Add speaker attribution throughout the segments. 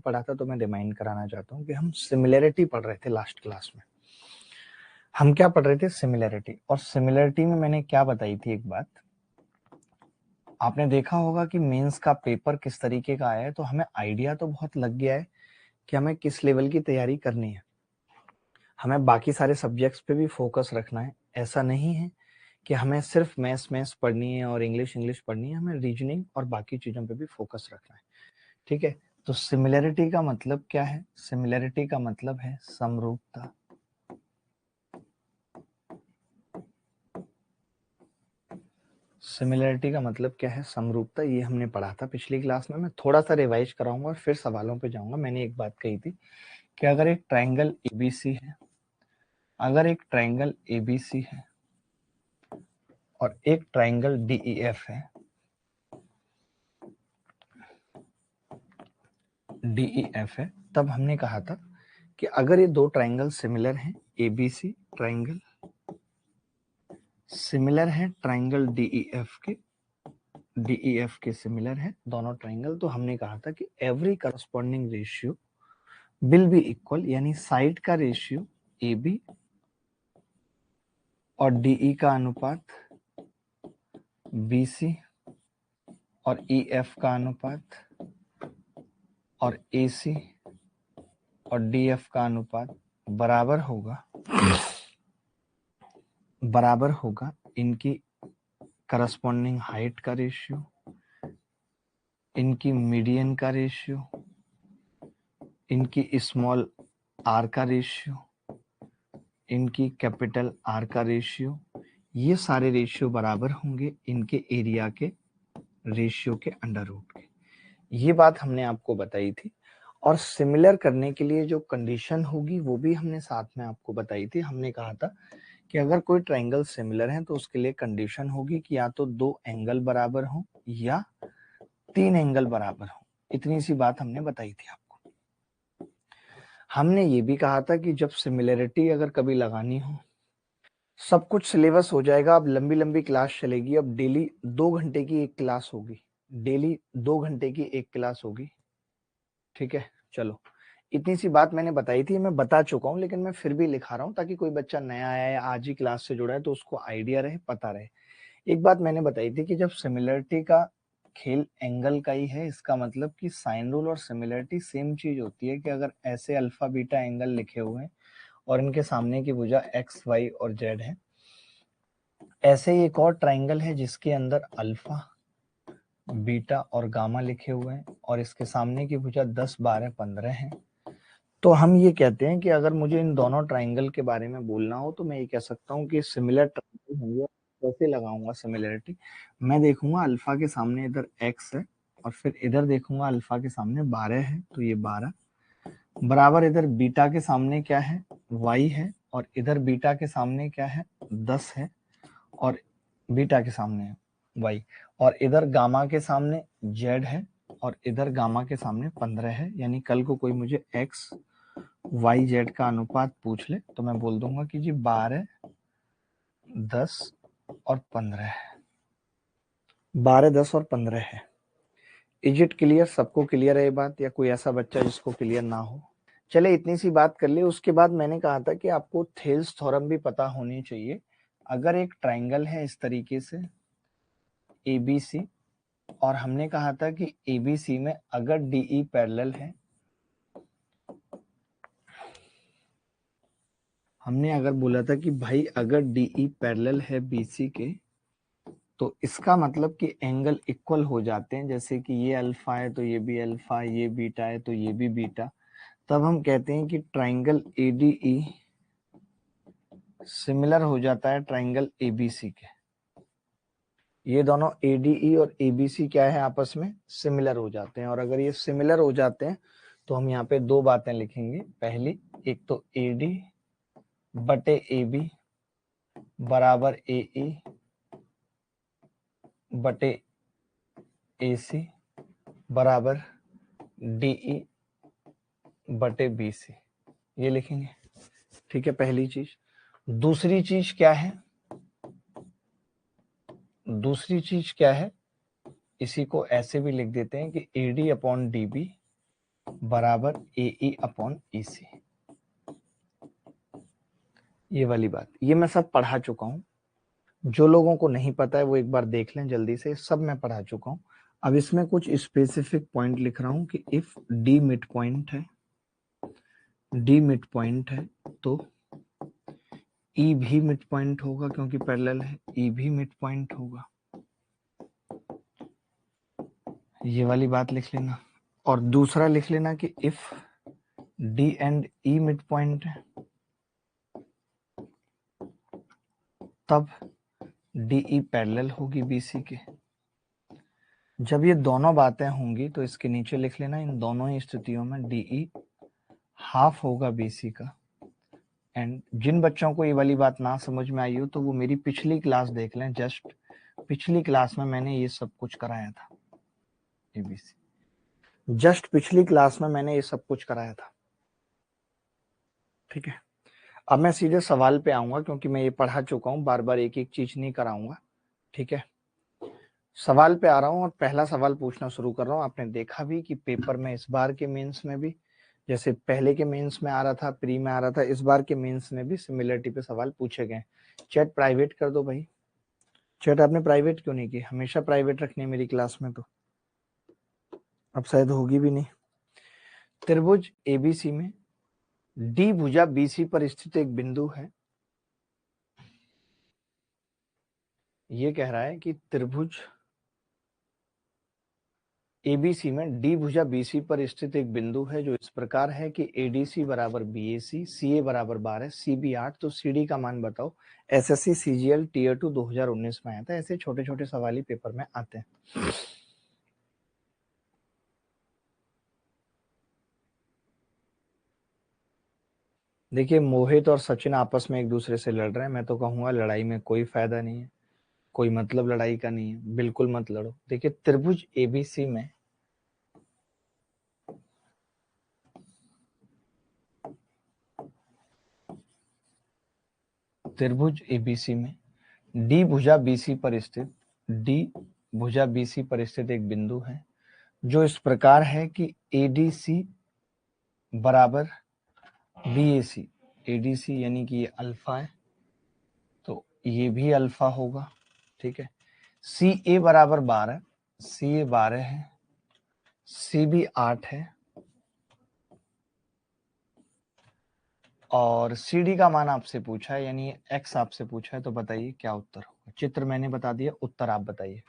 Speaker 1: पढ़ा था तो मैं रिमाइंड कराना चाहता हूँ कि हम सिमिलैरिटी पढ़ रहे थे लास्ट क्लास में। हम क्या पढ़ रहे थे? सिमिलैरिटी। और सिमिलैरिटी में मैंने क्या बताई थी एक बात, आपने देखा होगा कि मेंस का पेपर किस तरीके का आया है, तो हमें आइडिया तो बहुत लग गया है कि हमें किस लेवल की तैयारी करनी है। हमें बाकी सारे सब्जेक्ट्स पे भी फोकस रखना है। ऐसा नहीं है कि हमें सिर्फ मैथ्स पढ़नी है और इंग्लिश पढ़नी है, हमें रीजनिंग और बाकी चीजों पे भी फोकस रखना है। ठीक है, तो सिमिलैरिटी का मतलब क्या है? सिमिलैरिटी का मतलब है समरूपता। सिमिलैरिटी का मतलब क्या है? समरूपता। ये हमने पढ़ा था पिछली क्लास में। मैं थोड़ा सा रिवाइज कराऊंगा और फिर सवालों पे जाऊंगा। मैंने एक बात कही थी कि अगर एक ट्रायंगल एबीसी है, अगर एक ट्रायंगल एबीसी है और एक ट्रायंगल डीईएफ है, डीईएफ है, तब हमने कहा था कि अगर ये दो ट्रायंगल सिमिलर हैं, एबीसी ट्रायंगल सिमिलर है ट्रायंगल डीईएफ के सिमिलर है दोनों ट्रायंगल, तो हमने कहा था कि every corresponding ratio will be equal, यानी साइड का रेशियो AB और DE का अनुपात BC और EF का अनुपात और AC और DF का अनुपात बराबर होगा इनकी करस्पॉन्डिंग हाइट का रेशियो, इनकी मीडियन का रेशियो, इनकी स्मॉल r का रेशियो, इनकी कैपिटल R का रेशियो। ये सारे रेशियो बराबर होंगे इनके एरिया के रेशियो के अंडर रूट के। ये बात हमने आपको बताई थी। और सिमिलर करने के लिए जो कंडीशन होगी वो भी हमने साथ में आपको बताई थी। हमने कहा था कि अगर कोई ट्रायंगल सिमिलर है तो उसके लिए कंडीशन होगी कि या तो 2 एंगल बराबर हो या 3 एंगल बराबर हो। इतनी सी बात हमने बताई थी आपको। हमने ये भी कहा था कि जब सिमिलरिटी अगर कभी लगानी हो, सब कुछ सिलेबस हो जाएगा, अब लंबी लंबी क्लास चलेगी, अब डेली 2 घंटे की एक क्लास होगी, डेली 2 घंटे की एक क्लास होगी। ठीक है, चलो इतनी सी बात मैंने बताई थी, मैं बता चुका हूं, लेकिन मैं फिर भी लिखा रहा हूं ताकि कोई बच्चा नया आया है आज ही क्लास से जुड़ा है तो उसको आइडिया रहे, पता रहे। एक बात मैंने बताई थी कि जब सिमिलरिटी का खेल एंगल का ही है, इसका मतलब कि साइन रूल और सिमिलरिटी सेम चीज होती है कि अगर ऐसे अल्फा बीटा एंगल लिखे हुए हैं और इनके सामने की भुजा एक्स वाई और जेड है, ऐसे ही एक और ट्राइंगल है जिसके अंदर अल्फा बीटा और गामा लिखे हुए हैं और इसके सामने की भुजा 10 12 15 है। तो हम ये कहते हैं कि अगर मुझे इन दोनों ट्राइंगल के बारे में बोलना हो तो मैं ये कह सकता हूँ कि सिमिलर ट्राइंगल होंगे। कैसे लगाऊंगा सिमिलरिटी? मैं देखूंगा अल्फा के सामने इधर x है और फिर इधर देखूंगा अल्फा के सामने 12 है, तो ये 12 बराबर इधर बीटा के सामने क्या है? y है, और इधर बीटा के सामने क्या है? 10 है, और बीटा के सामने y, और इधर गामा के सामने z है और इधर गामा के सामने 15 है। यानी कल को कोई मुझे x y z का अनुपात पूछ ले तो मैं बोल दूंगा कि जी 12 10 और 15 है, 12 10 और 15 है। Is it clear? सबको क्लियर है ये बात, या कोई ऐसा बच्चा जिसको क्लियर ना हो? चले इतनी सी बात कर ले। उसके बाद मैंने कहा था कि आपको थेल्स थ्योरम भी पता होनी चाहिए। अगर एक ट्राइंगल है इस तरीके से ABC, और हमने कहा था कि ABC में अगर DE पैरेलल है, हमने अगर बोला था कि भाई अगर DE पैरेलल है BC के, तो इसका मतलब कि एंगल इक्वल हो जाते हैं। जैसे कि ये अल्फा है तो ये भी अल्फा, ये बीटा है तो ये भी बीटा, तब हम कहते हैं कि ट्राइंगल ADE सिमिलर हो जाता है ट्राइंगल ABC के। ये दोनों ADE और ABC क्या है? आपस में सिमिलर हो जाते हैं। और अगर ये सिमिलर हो जाते हैं तो हम यहाँ पे दो बातें लिखेंगे। पहली, एक तो AD बटे AB बराबर AE बटे AC बराबर DE बटे BC, ये लिखेंगे। ठीक है, पहली चीज। दूसरी चीज क्या है? दूसरी चीज क्या है? इसी को ऐसे भी लिख देते हैं कि AD अपॉन DB बराबर AE अपॉन EC। ये वाली बात, ये मैं सब पढ़ा चुका हूं। जो लोगों को नहीं पता है वो एक बार देख लें जल्दी से, सब मैं पढ़ा चुका हूं। अब इसमें कुछ स्पेसिफिक पॉइंट लिख रहा हूं कि इफ D मिड पॉइंट है, D मिड पॉइंट है तो E भी मिड पॉइंट होगा, क्योंकि पैरेलल है, E भी मिड पॉइंट होगा। ये वाली बात लिख लेना। और दूसरा लिख लेना कि if D and E mid point है तब DE पैरेलल होगी BC के। जब ये दोनों बातें होंगी तो इसके नीचे लिख लेना, इन दोनों ही स्थितियों में DE हाफ होगा BC का। एंड जिन बच्चों को ये वाली बात ना समझ में आई हो तो वो मेरी पिछली क्लास देख लें, जस्ट पिछली क्लास में मैंने ये सब कुछ कराया था। ABC जस्ट पिछली क्लास में मैंने ये सब कुछ कराया था। ठीक है, अब मैं सीधे सवाल पे आऊंगा क्योंकि मैं ये पढ़ा चुका हूं, बार बार एक एक चीज नहीं कराऊंगा। ठीक है, सवाल पे आ रहा हूं और पहला सवाल पूछना शुरू कर रहा हूं। आपने देखा भी कि पेपर में इस बार के मेंस में भी, जैसे पहले के मेंस में आ रहा था, प्री में आ रहा था, इस बार के मेंस में भी सिमिलरिटी पे सवाल पूछे गए। चैट प्राइवेट कर दो भाई। चैट आपने प्राइवेट क्यों नहीं की? हमेशा प्राइवेट रखनी है मेरी क्लास में, तो अब शायद होगी भी नहीं। त्रिभुज ABC में D भुजा BC पर स्थित एक बिंदु है। ये कह रहा है कि त्रिभुज ABC में D भुजा BC पर स्थित एक बिंदु है जो इस प्रकार है कि ADC बराबर BAC, CA बराबर 12, CB 8, तो CD का मान बताओ। SSC CGL Tier 2 2019 में आया था। ऐसे छोटे छोटे सवाल ही पेपर में आते हैं। देखिए, मोहित और सचिन आपस में एक दूसरे से लड़ रहे हैं। मैं तो कहूंगा लड़ाई में कोई फायदा नहीं है, कोई मतलब लड़ाई का नहीं है, बिल्कुल मत लड़ो। देखिए, त्रिभुज ABC में D भुजा BC पर स्थित, D भुजा BC पर स्थित एक बिंदु है जो इस प्रकार है कि ADC बराबर BAC। ADC यानी कि ये अल्फा है तो ये भी अल्फा होगा। ठीक है, CA बराबर 12, CA 12 है, CB 8 है और CD का मान आपसे पूछा है, यानी X आपसे पूछा है। तो बताइए क्या उत्तर होगा? चित्र मैंने बता दिया, उत्तर आप बताइए।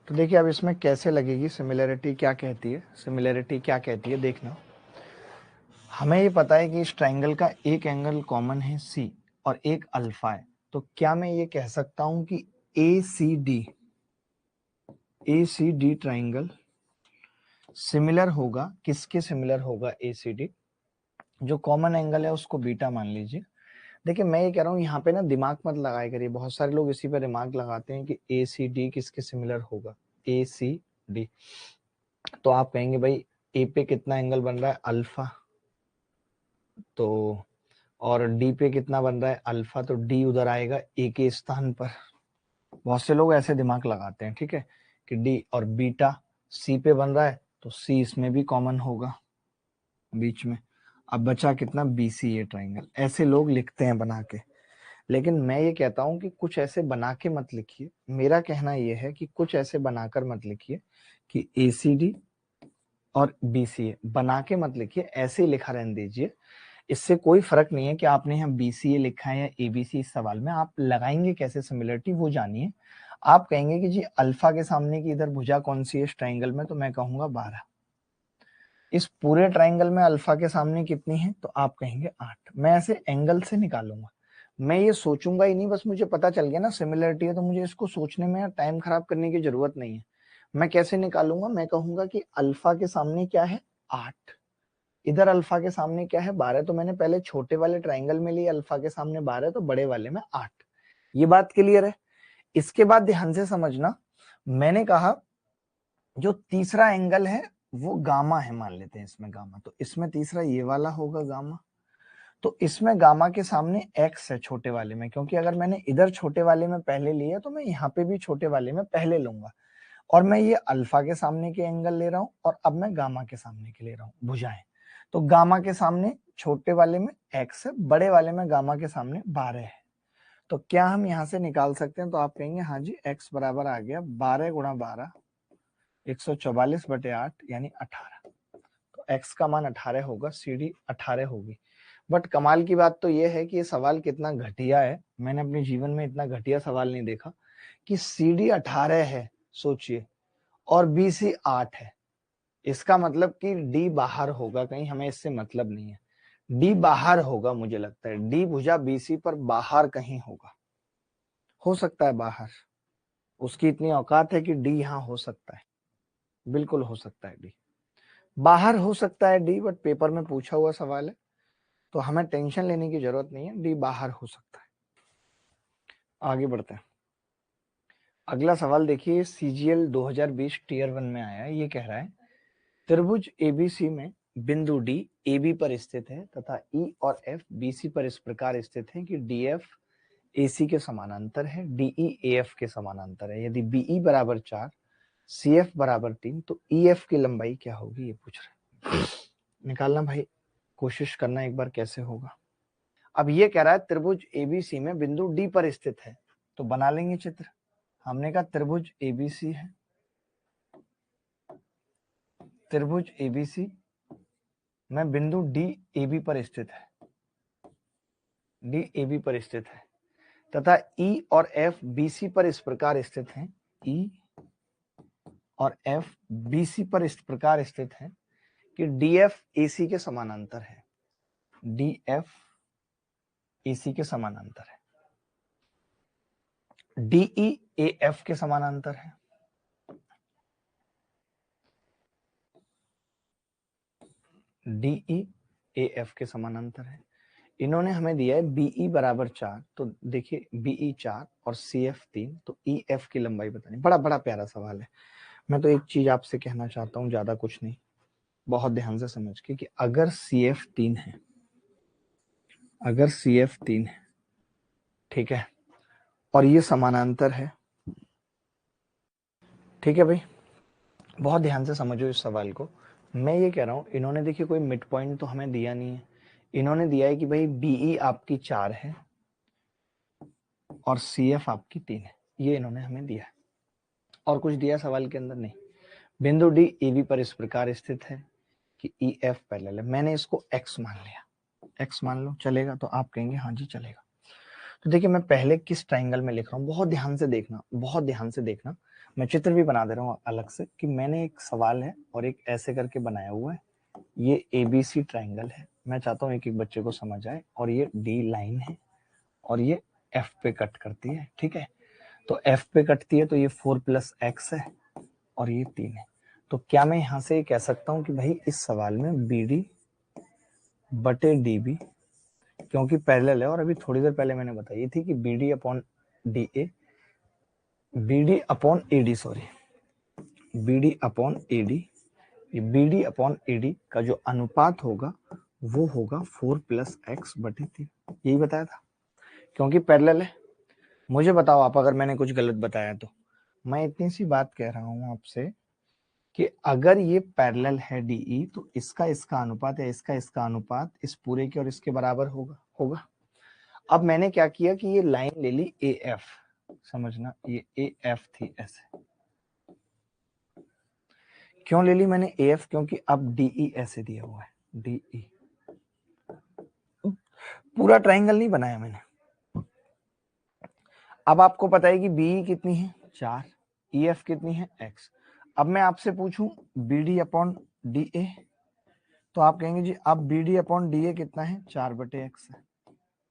Speaker 1: तो देखिए, अब इसमें कैसे लगेगी सिमिलरिटी, क्या कहती है सिमिलरिटी, क्या कहती है देखना। हमें ये पता है कि इस ट्राइंगल का एक एंगल कॉमन है C और एक अल्फा है। तो क्या मैं ये कह सकता हूं कि ACD ट्राइंगल सिमिलर होगा, किसके सिमिलर होगा? ACD, जो कॉमन एंगल है उसको बीटा मान लीजिए। देखिए, मैं ये कह रहा हूँ यहाँ पे ना दिमाग मत लगाया करिए। बहुत सारे लोग इसी पे दिमाग लगाते हैं कि ACD किसके सिमिलर होगा। ACD, तो आप कहेंगे भाई A पे कितना एंगल बन रहा है? अल्फा, तो और D पे कितना बन रहा है? अल्फा, तो D उधर आएगा A के स्थान पर। बहुत से लोग ऐसे दिमाग लगाते हैं। ठीक है, कि D और बीटा C पे बन रहा है तो C इसमें भी कॉमन होगा बीच में। अब बचा कितना? BCA triangle. ऐसे लोग लिखते हैं बना के, लेकिन मैं ये कहता हूं कि कुछ ऐसे बना के मत लिखिए। मेरा कहना यह है कि कुछ ऐसे बनाकर मत लिखिए कि ACD और BCA बना के मत लिखिए, ऐसे ही लिखा रहने दीजिए। इससे कोई फर्क नहीं है कि आपने यहाँ BCA लिखा है या ABC। इस सवाल में आप लगाएंगे कैसे सिमिलरिटी वो जानिए। आप कहेंगे कि जी अल्फा के सामने की इधर भुजा कौन सी है इस ट्राइंगल में? तो मैं कहूंगा 12। इस पूरे ट्राइंगल में अल्फा के सामने कितनी है? तो आप कहेंगे 8। मैं ऐसे एंगल से निकालूंगा, मैं ये सोचूंगा ही नहीं। बस मुझे पता चल गया ना सिमिलरिटी है, तो मुझे इसको सोचने में टाइम खराब करने की जरूरत नहीं है। मैं कैसे निकालूंगा? मैं कहूंगा कि अल्फा के सामने क्या है? 8। इधर अल्फा के सामने क्या है? 12। तो मैंने पहले छोटे वाले ट्राइंगल में लिए अल्फा के सामने 12, तो बड़े वाले में 8। ये बात क्लियर है? इसके बाद ध्यान से समझना, मैंने कहा जो तीसरा एंगल है वो गामा है, मान लेते हैं इसमें गामा, तो इसमें तीसरा ये वाला होगा गामा। तो इसमें गामा के सामने x है छोटे वाले में, क्योंकि अगर मैंने इधर छोटे वाले में पहले लिया तो मैं यहाँ पे भी छोटे वाले में पहले लूंगा। और मैं ये अल्फा के सामने के एंगल ले रहा हूं और अब मैं गामा के सामने के ले रहा हूं भुजाएं। तो गामा के सामने छोटे वाले में x है, बड़े वाले में गामा के सामने 12 है। तो क्या हम यहां से निकाल सकते हैं? तो आप कहेंगे हाँ जी, x बराबर आ गया 12 गुणा 12 144/8 यानी 18। तो x का मान 18 होगा, CD 18 होगी। बट कमाल की बात तो ये है कि ये सवाल कितना घटिया है, मैंने अपने जीवन में इतना घटिया सवाल नहीं देखा कि CD 18 है, सोचिए, और BC 8 है। इसका मतलब कि D बाहर होगा कहीं, हमें इससे मतलब नहीं है। D बाहर होगा, मुझे लगता है D भुजा BC पर बाहर कहीं होगा। हो सकता है बाहर, उसकी इतनी औकात है कि D यहां हो सकता है, बिल्कुल हो सकता है D बाहर हो सकता है D, बट पेपर में पूछा हुआ सवाल है तो हमें टेंशन लेने की जरूरत नहीं है, D बाहर हो सकता है। आगे बढ़ते हैं। अगला सवाल देखिए, CGL 2020 टीयर 1 में आया है। ये कह रहा है त्रिभुज ABC में बिंदु D AB पर स्थित है तथा E और F BC पर इस प्रकार स्थित है कि DF AC के समानांतर है, DE AF के समानांतर है। यदि BE बराबर 4, CF बराबर 3 तो EF की लंबाई क्या होगी, ये पूछ रहे हैं। निकालना भाई, कोशिश करना एक बार कैसे होगा। अब ये कह रहा है त्रिभुज ABC में बिंदु D पर स्थित है, तो बना लेंगे चित्र। हमने कहा त्रिभुज ABC है, त्रिभुज ABC में बिंदु D AB पर स्थित है, D AB पर स्थित है तथा E और F BC पर इस प्रकार स्थित हैं, E और F BC पर इस प्रकार स्थित हैं कि DF AC के समानांतर है, DF AC के समानांतर है, DE AF के समानांतर है, DE AF के समानांतर है। इन्होंने हमें दिया है BE बराबर 4, तो देखिए BE 4 और CF 3, तो EF की लंबाई बतानी। बड़ा बड़ा प्यारा सवाल है। मैं तो एक चीज आपसे कहना चाहता हूँ, ज्यादा कुछ नहीं, बहुत ध्यान से समझ के, कि अगर CF 3 है, अगर CF 3 है, ठीक है, और ये समानांतर है, ठीक है भाई, बहुत ध्यान से समझो इस सवाल को। मैं ये कह रहा हूँ, इन्होंने देखिए कोई मिड पॉइंट तो हमें दिया नहीं है, इन्होंने दिया है कि भाई BE आपकी 4 है और CF आपकी 3 है, ये इन्होंने हमें दिया है, और कुछ दिया सवाल के अंदर नहीं। बिंदु D AB पर इस प्रकार स्थित है कि EF पैरेलल है। मैंने इसको X मान लिया, X मान लो, चलेगा? तो आप कहेंगे हाँ जी चलेगा। तो देखिए मैं पहले किस ट्राइंगल में लिख रहा हूँ, बहुत ध्यान से देखना, बहुत ध्यान से देखना। मैं चित्र भी बना दे रहा हूँ अलग से, कि मैंने एक सवाल है और एक ऐसे करके बनाया हुआ है। ये ABC ट्राइंगल है, मैं चाहता हूँ एक एक बच्चे को समझ आए, और ये D लाइन है और ये F पे कट करती है, ठीक है। तो F पे कटती है तो ये 4 + X है और ये 3 है। तो क्या मैं यहां से कह सकता हूं कि भाई इस सवाल में BD बटे DB, क्योंकि पैरेलल है, और अभी थोड़ी देर पहले मैंने बताई थी कि BD upon DA, BD upon AD, sorry, BD upon AD, ये BD अपॉन AD का जो अनुपात होगा वो होगा 4 + X बटे 3, यही बताया था, क्योंकि पैरेलल है। मुझे बताओ आप अगर मैंने कुछ गलत बताया तो। मैं इतनी सी बात कह रहा हूं आपसे कि अगर ये पैरेलल है DE, तो इसका इसका अनुपात या इसका इसका अनुपात इस पूरे के और इसके बराबर होगा। अब मैंने क्या किया कि ये लाइन ले ली AF, समझना, ये AF थी ऐसे। क्यों ले ली मैंने AF? क्योंकि अब DE ऐसे दिया हुआ है, DE पूरा ट्राइंगल नहीं बनाया मैंने। अब आपको पता है कि BE कितनी है, 4, EF कितनी है, X। अब मैं आपसे पूछूं BD अपॉन DA, तो आप कहेंगे जी अब BD अपॉन DA कितना है, 4/X है।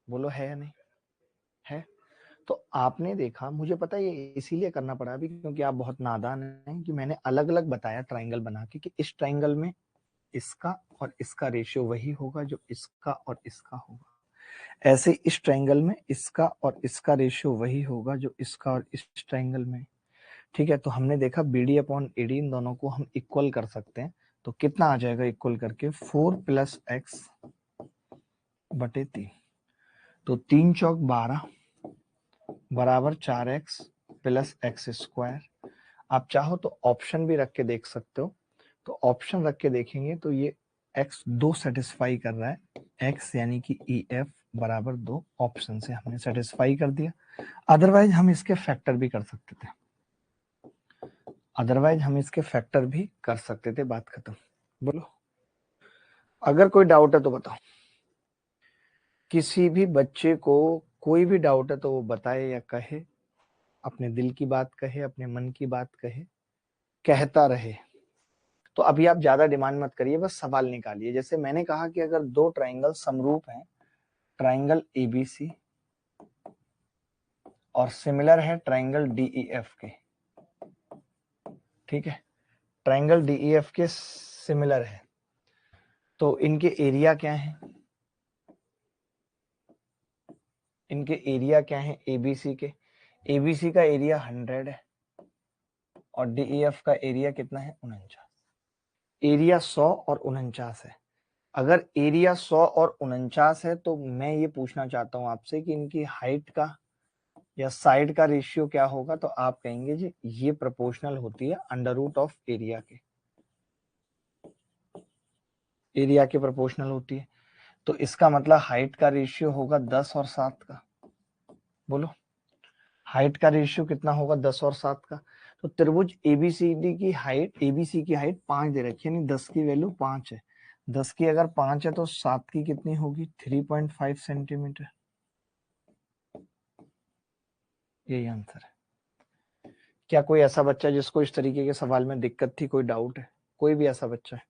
Speaker 1: बोलो है या नहीं है? तो आपने देखा, मुझे पता है ये इसीलिए करना पड़ा अभी क्योंकि आप बहुत नादान हैं, कि मैंने अलग अलग बताया ट्राइंगल बना के कि इस ट्राइंगल में इसका और इसका रेशियो वही होगा जो इसका और इसका होगा, ऐसे इस ट्राइंगल में इसका और इसका रेशियो वही होगा जो इसका और इस ट्राइंगल में, ठीक है। तो हमने देखा BD अपॉन AD, इन दोनों को हम इक्वल कर सकते हैं, तो कितना आ जाएगा इक्वल करके, 4 + X बटे 3, तो 3 चौक 12 बराबर 4X + X² आप चाहो तो ऑप्शन भी रख के देख सकते हो। तो ऑप्शन रख के देखेंगे तो ये x 2 सेटिस्फाई कर रहा है, x यानी कि EF बराबर 2 ऑप्शन से हमने सेटिस्फाई कर दिया। अदरवाइज हम इसके फैक्टर भी कर सकते थे, बात खत्म। बोलो अगर कोई डाउट है तो बताओ, किसी भी बच्चे को कोई भी डाउट है तो वो बताए या कहे, अपने दिल की बात कहे, अपने मन की बात कहे, कहता रहे। तो अभी आप ज्यादा डिमांड मत करिए, बस सवाल निकालिए। जैसे मैंने कहा कि अगर दो ट्राइंगल समरूप हैं, ट्राइंगल एबीसी और सिमिलर है ट्राइंगल डीईएफ के, ठीक है, ट्राइंगल डीईएफ के सिमिलर है, तो इनके एरिया क्या है, एबीसी के, एबीसी का एरिया 100 है और डीईएफ का एरिया कितना है, 49। एरिया 100 और 49 है। अगर एरिया 100 और 49 है तो मैं ये पूछना चाहता हूं आपसे कि इनकी हाइट का या साइड का रेशियो क्या होगा, तो आप कहेंगे जी ये प्रोपोर्शनल होती है अंडर रूट ऑफ एरिया के, प्रोपोर्शनल होती है। तो इसका मतलब हाइट का रेशियो होगा 10 और 7 का। बोलो हाइट का रेशियो कितना होगा, 10 और 7 का। तो त्रिभुज एबीसीडी की हाइट, एबीसी की हाइट 5 दे रखी है, यानी 10 की वैल्यू 5 है। 10 की अगर 5 है तो 7 की कितनी होगी, 3.5 सेंटीमीटर। यही आंसर है। क्या कोई ऐसा बच्चा जिसको इस तरीके के सवाल में दिक्कत थी, कोई डाउट है, कोई भी ऐसा बच्चा है?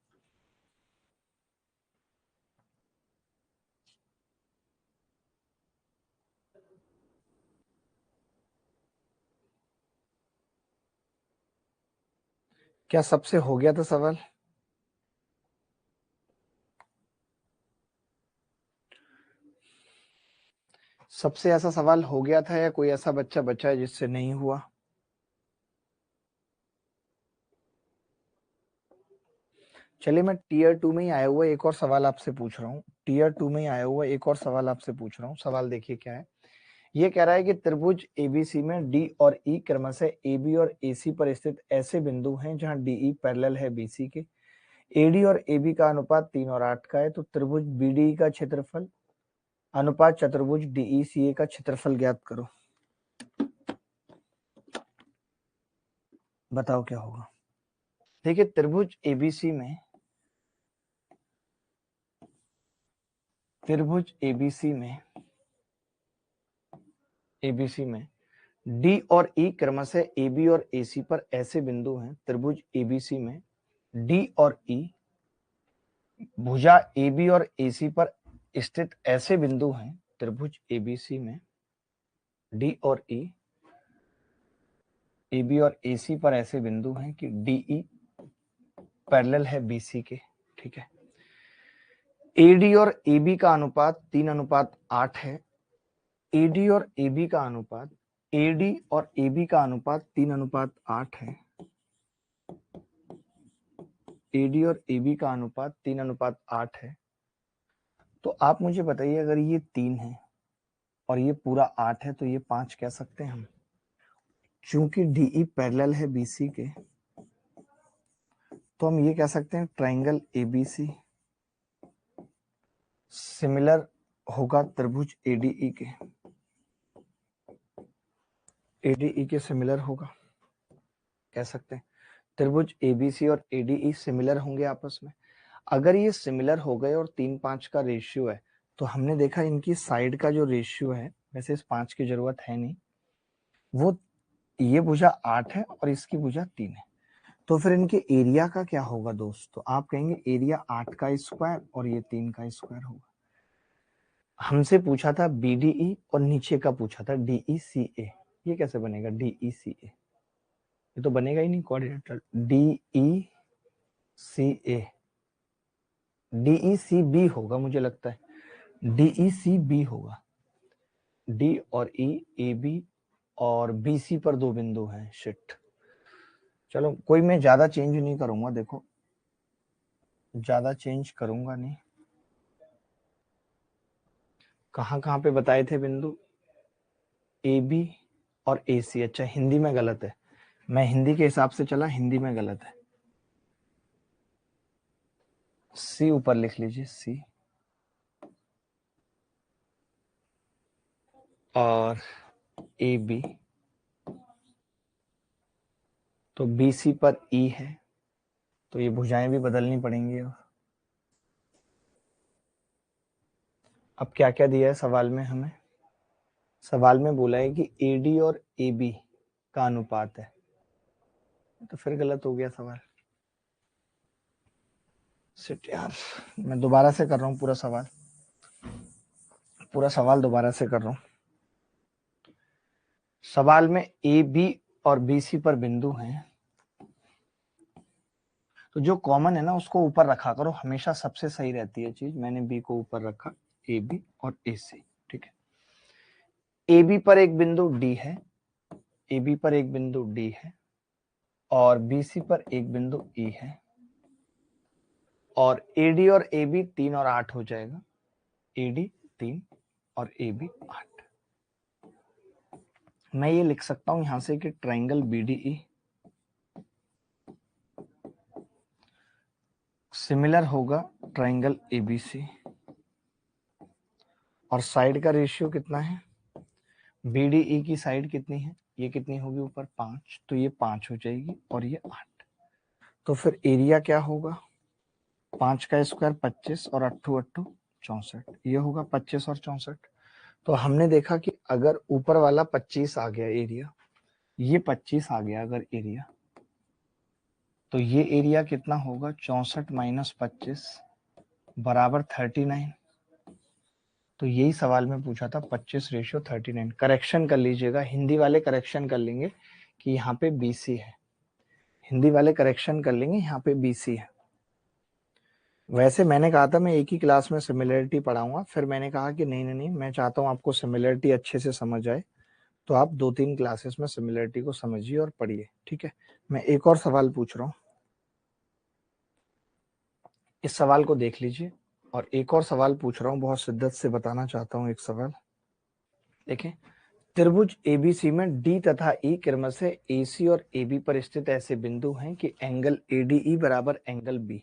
Speaker 1: क्या सबसे हो गया था सवाल? सबसे ऐसा सवाल हो गया था या कोई ऐसा बच्चा बचा है जिससे नहीं हुआ? चलिए मैं टीयर 2 में ही आया हुआ एक और सवाल आपसे पूछ रहा हूँ, टीयर 2 में ही आया हुआ एक और सवाल आपसे पूछ रहा हूँ। सवाल देखिए क्या है। ये कह रहा है कि त्रिभुज एबीसी में डी और ई क्रमशः एबी और एसी पर स्थित ऐसे बिंदु हैं जहां डीई पैरेलल है बीसी के, एडी और एबी का अनुपात 3 और 8 का है, तो त्रिभुज बीडीई का क्षेत्रफल अनुपात चतुर्भुज डीईसीए का क्षेत्रफल ज्ञात करो। बताओ क्या होगा। देखिए त्रिभुज एबीसी में, डी और ई क्रमशः एबी और एसी पर ऐसे बिंदु हैं, त्रिभुज एबीसी में डी और ई भुजा एबी और एसी पर स्थित ऐसे बिंदु हैं, त्रिभुज एबीसी में डी और ई, एबी और एसी पर ऐसे बिंदु हैं कि डीई पैरेलल है बीसी के, ठीक है। एडी और एबी का अनुपात 3:8 है। एडी और एबी का अनुपात, 3:8 है। एडी और एबी का अनुपात 3:8 है। तो आप मुझे बताइए अगर ये 3 है और ये पूरा 8 है तो ये 5 कह सकते हैं हम। चूंकि डीई पैरेलल है बीसी के तो हम ये कह सकते हैं ट्राइंगल एबीसी सिमिलर होगा त्रिभुज एडीई के, सिमिलर होगा, कह सकते हैं त्रिभुज एबीसी और एडीई सिमिलर होंगे आपस में। अगर ये सिमिलर हो गए और 3:5 का रेशियो है तो हमने देखा इनकी साइड का जो रेशियो है, वैसे इस 5 की जरूरत है नहीं, वो ये भुजा 8 है और इसकी भुजा 3 है। तो फिर इनके एरिया का क्या होगा दोस्त, तो आप कहेंगे एरिया 8 का स्क्वायर और ये 3 का स्क्वायर होगा। हमसे पूछा था बीडीई और नीचे का पूछा था डीईसीए, ये कैसे बनेगा डीईसीए, ये तो बनेगा ही नहीं क्वाड्रिलेटरल। डीईसीए, डीईसीबी होगा मुझे लगता है, डीईसीबी होगा। डी और ई, ए बी और बीसी पर दो बिंदु हैं, शिट। चलो कोई मैं ज्यादा चेंज नहीं करूंगा, देखो ज्यादा चेंज करूंगा नहीं। कहाँ कहाँ पे बताए थे बिंदु, ए बी और ए सी, अच्छा हिंदी में गलत है, मैं हिंदी के हिसाब से चला, हिंदी में गलत है। सी ऊपर लिख लीजिए, सी। और ए बी, तो बी सी पर ई है, तो ये भुजाएं भी बदलनी पड़ेंगी। अब क्या क्या दिया है सवाल में हमें? सवाल में बोला है कि ए डी और ए बी का अनुपात है, तो फिर गलत हो गया सवाल। सिट यार, मैं दोबारा से कर रहा हूँ पूरा सवाल, दोबारा से कर रहा हूँ। सवाल में ए बी और बी सी पर बिंदु हैं, तो जो कॉमन है ना उसको ऊपर रखा करो, हमेशा सबसे सही रहती है चीज। मैंने बी को ऊपर रखा, ए बी और ए सी, ठीक है। ए बी पर एक बिंदु डी है, ए बी पर एक बिंदु डी है, और बी सी पर एक बिंदु ई है, और ए डी और ए बी 3 और 8 हो जाएगा। ए डी 3 और ए बी 8। मैं ये लिख सकता हूं यहां से कि triangle B D E similar होगा ट्राइंगल एबीसी, और साइड का रेशियो कितना है? बीडीई की साइड कितनी है? ये कितनी होगी ऊपर? 5, तो ये 5 हो जाएगी और ये 8। तो फिर एरिया क्या होगा? 5 का स्क्वायर 25 और 8 8 64, ये होगा 25 और 64। तो हमने देखा कि अगर ऊपर वाला 25 आ गया एरिया, ये 25 आ गया अगर एरिया, तो ये एरिया कितना होगा? 64 माइनस 25 बराबर 39। तो यही सवाल में पूछा था, 25:39। करेक्शन कर लीजिएगा, हिंदी वाले करेक्शन कर लेंगे कि यहाँ पे बीसी है, हिंदी वाले करेक्शन कर लेंगे यहाँ पे बीसी है। वैसे मैंने कहा था मैं एक ही क्लास में सिमिलरिटी पढ़ाऊंगा, फिर मैंने कहा कि नहीं नहीं नहीं, मैं चाहता हूँ आपको सिमिलरिटी अच्छे से समझ आए, तो आप 2-3 क्लासेस में सिमिलरिटी को समझिए और पढ़िए, ठीक है। मैं एक और सवाल पूछ रहा हूँ, इस सवाल को देख लीजिए। और एक और सवाल पूछ रहा हूँ, बहुत शिद्दत से बताना चाहता हूँ एक सवाल। देखें, त्रिभुज एबीसी में डी तथा ई क्रम से एसी और एबी पर स्थित ऐसे बिंदु हैं कि एंगल एडीई बराबर एंगल बी।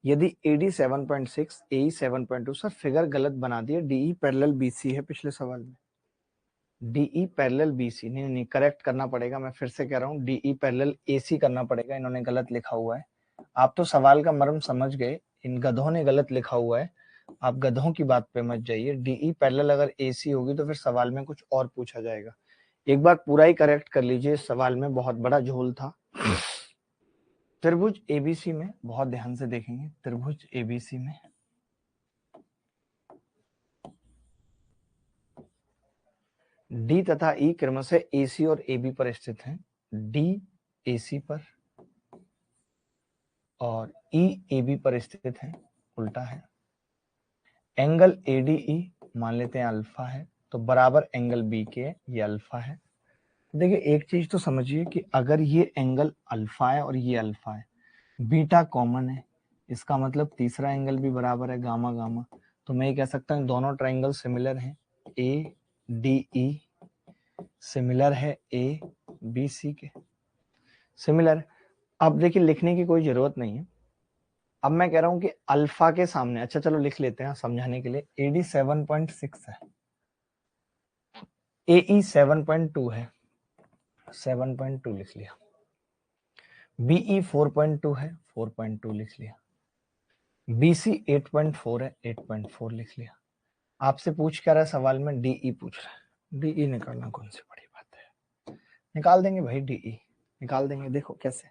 Speaker 1: यदि एडी 7.6, एई 7.2, सर फिगर गलत बना दिया, डीई पैरेलल बीसी है पिछले सवाल में, डीई पैरेलल बीसी। नहीं नहीं, करेक्ट करना पड़ेगा, मैं फिर से कह रहा हूँ, डीई पैरेलल एसी करना पड़ेगा, इन्होंने गलत लिखा हुआ है। आप तो सवाल का मर्म समझ गए, इन गधों ने गलत लिखा हुआ है, आप गधों की बात पे मत जाइए। डीई पैरेलल अगर एसी होगी तो फिर सवाल में कुछ और पूछा जाएगा। एक बार पूरा ही करेक्ट कर लीजिए, सवाल में बहुत बड़ा झोल था। त्रिभुज एबीसी में, बहुत ध्यान से देखेंगे, त्रिभुज एबीसी में डी तथा ई क्रम से एसी और एबी पर स्थित हैं। डी एसी पर और ई एबी पर स्थित है, उल्टा है। एंगल एडीई मान लेते हैं अल्फा है, तो बराबर एंगल बी के, ये अल्फा है। देखिए एक चीज तो समझिए कि अगर ये एंगल अल्फा है और ये अल्फा है, बीटा कॉमन है, इसका मतलब तीसरा एंगल भी बराबर है, गामा गामा। तो मैं ये कह सकता हूँ दोनों ट्राइंगल सिमिलर हैं, ए डी ई सिमिलर है ए बी सी के, सिमिलर। अब देखिए लिखने की कोई जरूरत नहीं है, अब मैं कह रहा हूं कि अल्फा के सामने, अच्छा चलो लिख लेते हैं समझाने के लिए, एडी 7.6 है, एई 7.2 है, 7.2 लिख लिया। बीई 4.2 है, 4.2 लिख लिया। बीसी 8.4 है, 8.4 लिख लिया। आपसे पूछ क्या रहा है सवाल में? डीई पूछ रहा है। डीई निकालना कौन सी बड़ी बात है, निकाल देंगे भाई, डीई निकाल देंगे। देखो कैसे,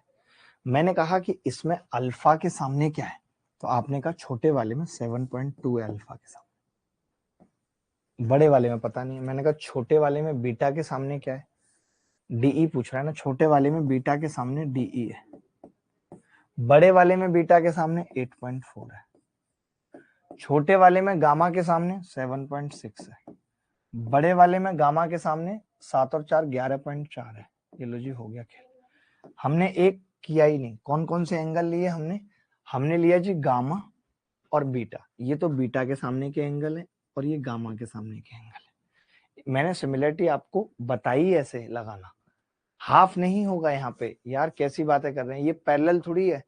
Speaker 1: मैंने कहा कि इसमें अल्फा के सामने क्या है, तो आपने कहा छोटे वाले में 7.2 है अल्फा के सामने, बड़े वाले में पता नहीं है। मैंने कहा छोटे वाले में बीटा के सामने क्या है, डीई पूछ रहा है ना, छोटे वाले में बीटा के सामने डीई है, बड़े वाले में बीटा के सामने 8.4 है, छोटे वाले में गामा के सामने 7.6 है, बड़े वाले में गामा के सामने 7 और 4 11.4 है। ये लो जी, हो गया खेल। हमने एक किया ही नहीं, कौन कौन से एंगल लिए हमने? हमने लिया जी गामा और बीटा, ये तो बीटा के सामने के एंगल है और ये गामा के सामने के एंगल है। मैंने सिमिलरिटी आपको बताई ऐसे लगाना, हाफ नहीं होगा यहाँ पे यार, कैसी बातें कर रहे हैं, ये पैरेलल थोड़ी है।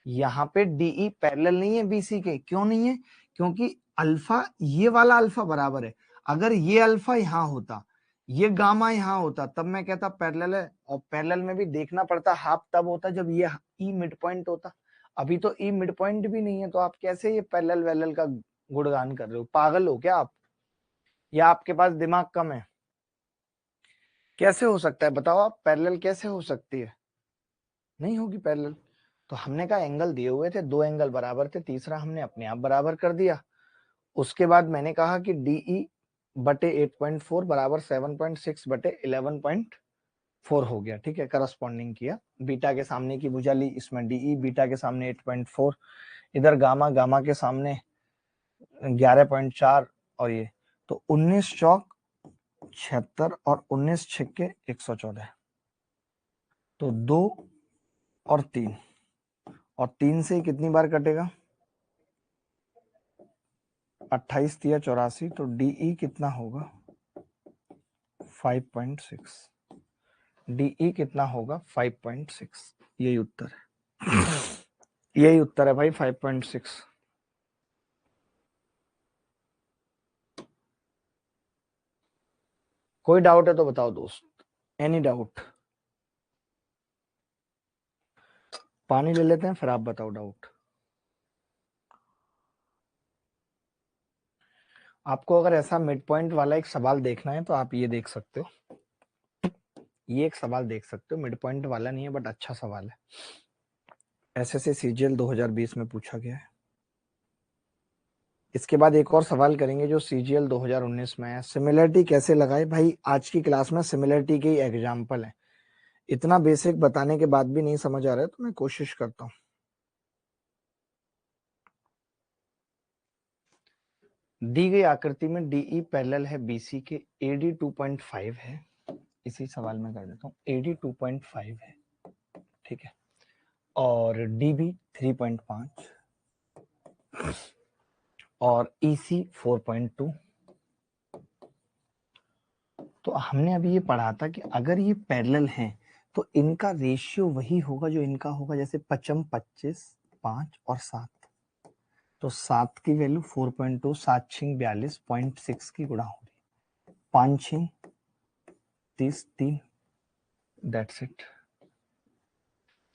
Speaker 1: यहाँ पे डीई पैरेलल नहीं है बीसी के। क्यों नहीं है? क्योंकि अल्फा, ये वाला अल्फा बराबर है। अगर ये अल्फा यहाँ होता, ये गामा यहाँ होता, तब मैं कहता पैरेलल है। और पैरेलल में भी देखना पड़ता, हाफ तब होता जब ये ई मिड पॉइंट होता। अभी तो ई मिड पॉइंट भी नहीं है, तो आप कैसे ये पैरेलल वैरेलल का गुणगान कर रहे हो? पागल हो क्या आप, या आपके पास दिमाग कम है? कैसे हो सकता है बताओ आप, पैरेलल कैसे हो सकती है? नहीं होगी पैरेलल। तो हमने कहा एंगल दिए हुए थे, दो एंगल बराबर थे, तीसरा हमने अपने आप बराबर कर दिया। उसके बाद मैंने कहा कि डीई बटे 8.4 बराबर 7.6 बटे 11.4 हो गया। ठीक है, करस्पॉन्डिंग किया। बीटा के सामने की भुजा ली, इसमें डीई, बीटा के सामने 8.4, इधर गामा, गामा के सामने 11.4, और ये तो 19 चौक 76 और 19 छिक्के 114। तो 2 और 3, और 3 से कितनी बार कटेगा? 28 तिया 84, तो डीई कितना होगा? 5.6। डीई कितना होगा? 5.6। यही उत्तर है, यही उत्तर है भाई, 5.6। कोई डाउट है तो बताओ दोस्त, एनी डाउट? पानी ले लेते हैं, फिर आप बताओ डाउट। आपको अगर ऐसा मिड पॉइंट वाला एक सवाल देखना है तो आप ये देख सकते हो, ये एक सवाल देख सकते हो, मिड पॉइंट वाला नहीं है बट अच्छा सवाल है, एसएससी सीजीएल 2020 में पूछा गया है। इसके बाद एक और सवाल करेंगे जो सीजीएल 2019 में है, सिमिलरिटी कैसे लगाए। भाई आज की क्लास में सिमिलरिटी के एग्जाम्पल है, इतना बेसिक बताने के बाद भी नहीं समझ आ रहा है तो मैं कोशिश करता हूँ। दी गई आकृति में डीई पैरेलल है बीसी के, एडी 2.5 है। इसी सवाल में कर देता हूँ, एडी 2.5 है, ठीक है, और डीबी 3.5 और ईसी 4.2। तो हमने अभी ये पढ़ा था कि अगर ये पैरेलल हैं तो इनका रेशियो वही होगा जो इनका होगा, जैसे 55 25 5 और 7। तो 7 की वैल्यू 4.2, 7 छिंग 42, 0.6 की गुणा हो रही, 5 छिंग 30 3। That's it.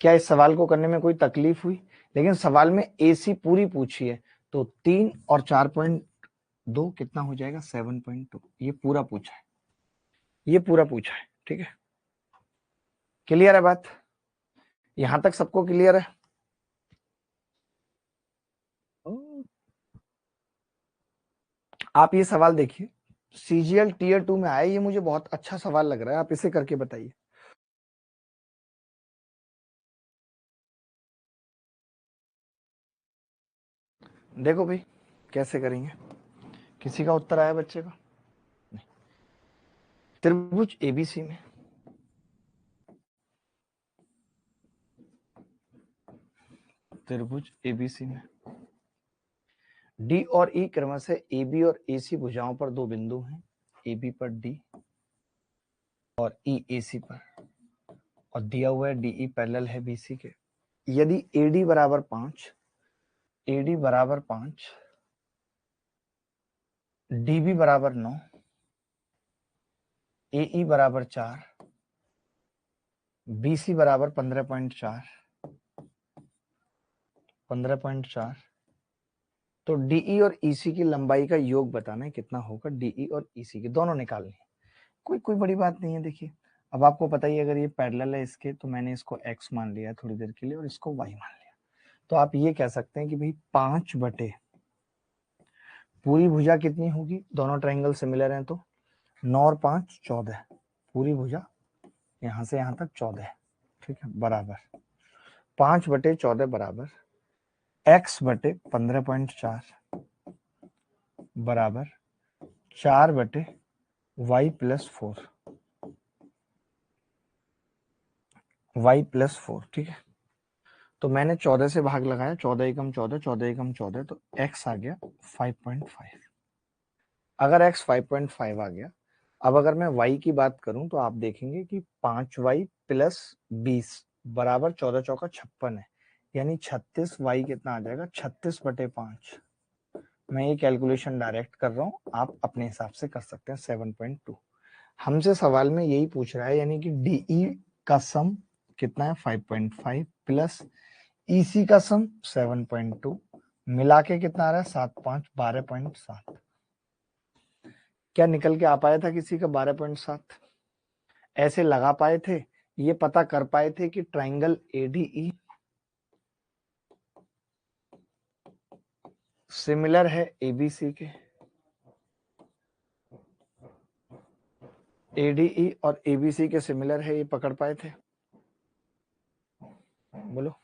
Speaker 1: क्या इस सवाल को करने में कोई तकलीफ हुई? लेकिन सवाल में एसी पूरी पूछी है, तो 3 और 4.2 कितना हो जाएगा? 7.2। ये पूरा पूछा है, ये पूरा पूछा है, ठीक है। क्लियर है बात? यहां तक सबको क्लियर है? आप ये सवाल देखिए, सीजीएल टीयर 2 में आया, ये मुझे बहुत अच्छा सवाल लग रहा है, आप इसे करके बताइए। देखो भाई कैसे करेंगे, किसी का उत्तर आया बच्चे का? नहीं। त्रिभुज एबीसी में त्रिभुज एबीसी में डी और ई क्रमशः एबी और एसी भुजाओं पर दो बिंदु हैं, एबी पर डी और ई एसी पर, और दिया हुआ है डीई पैरेलल है बीसी के। यदि एडी बराबर 5, एडी बराबर 5, डीबी बराबर 9, एई बराबर 4, बीसी बराबर 15.4, 15.4, तो डीई और ईसी की लंबाई का योग बताना है, कितना होगा? डीई और ईसी की दोनों निकालनी है, कोई बड़ी बात नहीं है। देखिए अब आपको पता ही, अगर ये पैरेलल है इसके तो मैंने इसको x मान लिया थोड़ी देर के लिए और इसको y मान लिया, तो आप ये कह सकते हैं कि भाई 5 बटे पूरी भुजा कितनी होगी, दोनों ट्रायंगल सिमिलर हैं तो 9 और 5 14, पूरी भुजा यहां से यहां तक 14 है, ठीक है, बराबर 5 बटे 14 बराबर x बटे 15.4 बराबर 4 बटे y प्लस 4, y प्लस 4, ठीक है। तो मैंने 14 से भाग लगाया, 14 एकम 14, 14 एकम 14, तो x आ गया 5.5। अगर x 5.5 आ गया, अब अगर मैं y की बात करूं तो आप देखेंगे कि 5y प्लस 20 बराबर 14 चौका 56 है, यानी 36 y कितना आ जाएगा 36/5। मैं ये कैलकुलेशन डायरेक्ट कर रहा हूँ, आप अपने हिसाब से कर सकते हैं। 7.2 हमसे सवाल में यही पूछ रहा है, यानी कि डीई का सम कितना है 5.5 प्लस ईसी का सम 7.2 मिला के कितना आ रहा है 7 5 12.7। क्या निकल के आ पाया था किसी का 12.7? ऐसे लगा पाए थे, ये पता कर पाए थे कि ट्राइंगल एडीई सिमिलर है एबीसी के, एडीई और एबीसी के सिमिलर है, ये पकड़ पाए थे? बोलो।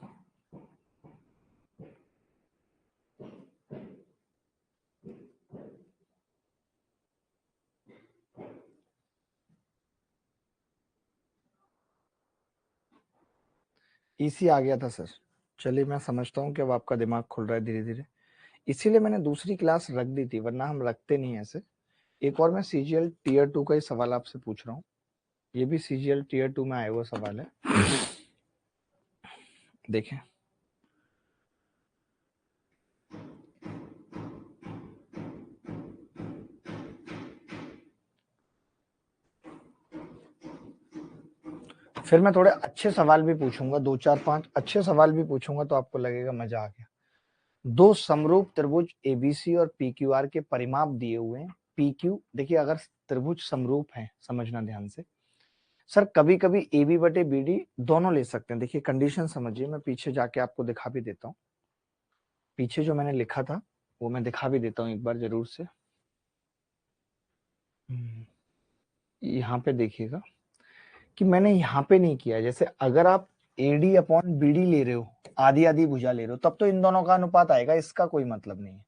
Speaker 1: इसी आ गया था सर। चलिए मैं समझता हूँ कि अब आपका दिमाग खुल रहा है धीरे धीरे, इसीलिए मैंने दूसरी क्लास रख दी थी, वरना हम रखते नहीं ऐसे। एक और मैं सीजीएल टीयर 2 का ही सवाल आपसे पूछ रहा हूँ, ये भी सीजीएल टीयर 2 में आया हुआ सवाल है। देखें, फिर मैं थोड़े अच्छे सवाल भी पूछूंगा, 2 4 5 अच्छे सवाल भी पूछूंगा, तो आपको लगेगा मजा आ गया। दो समरूप त्रिभुज एबीसी और पीक्यूआर के परिमाप दिए हुए हैं। पीक्यू देखिए, अगर त्रिभुज समरूप है, समझना ध्यान से सर, कभी कभी एबी बटे बीडी दोनों ले सकते हैं। देखिए कंडीशन समझिए, मैं पीछे जाके आपको दिखा भी देता हूँ, पीछे जो मैंने लिखा था वो मैं दिखा भी देता हूँ एक बार जरूर से। यहाँ पे देखिएगा कि मैंने यहाँ पे नहीं किया, जैसे अगर आप एडी अपॉन बीडी ले रहे हो, आधी आधी भुजा ले रहे हो, तब तो इन दोनों का अनुपात आएगा, इसका कोई मतलब नहीं है।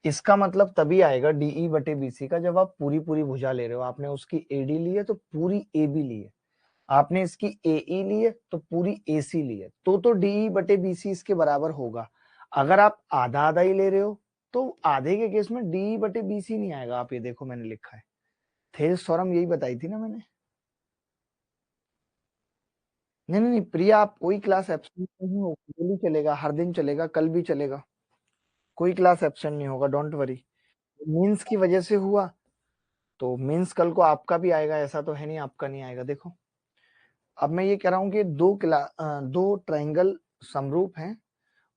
Speaker 1: इसका मतलब तभी आएगा डीई बटे बीसी का, जब आप पूरी पूरी भुजा ले रहे हो। आपने उसकी एडी ली है तो पूरी एबी ली है, आपने इसकी एई ली है तो पूरी एसी ली है, तो डीई बटे बीसी इसके बराबर होगा। अगर आप आधा आधा ही ले रहे हो तो आधे के केस में डीई बटे बीसी नहीं आएगा। आप ये देखो मैंने लिखा है, थेल्स थ्योरम यही बताई थी ना मैंने। नहीं नहीं नहीं प्रिया, आप कोई क्लास एब्सेंट नहीं हो, डेली चलेगा, हर दिन चलेगा, कल भी चलेगा, कोई क्लास एब्सेंट नहीं होगा, डोंट वरी। मीन्स की वजह से हुआ तो मीन्स कल को आपका भी आएगा, ऐसा तो है नहीं आपका नहीं आएगा। देखो अब मैं ये कह रहा हूँ कि दो ट्राइंगल समरूप हैं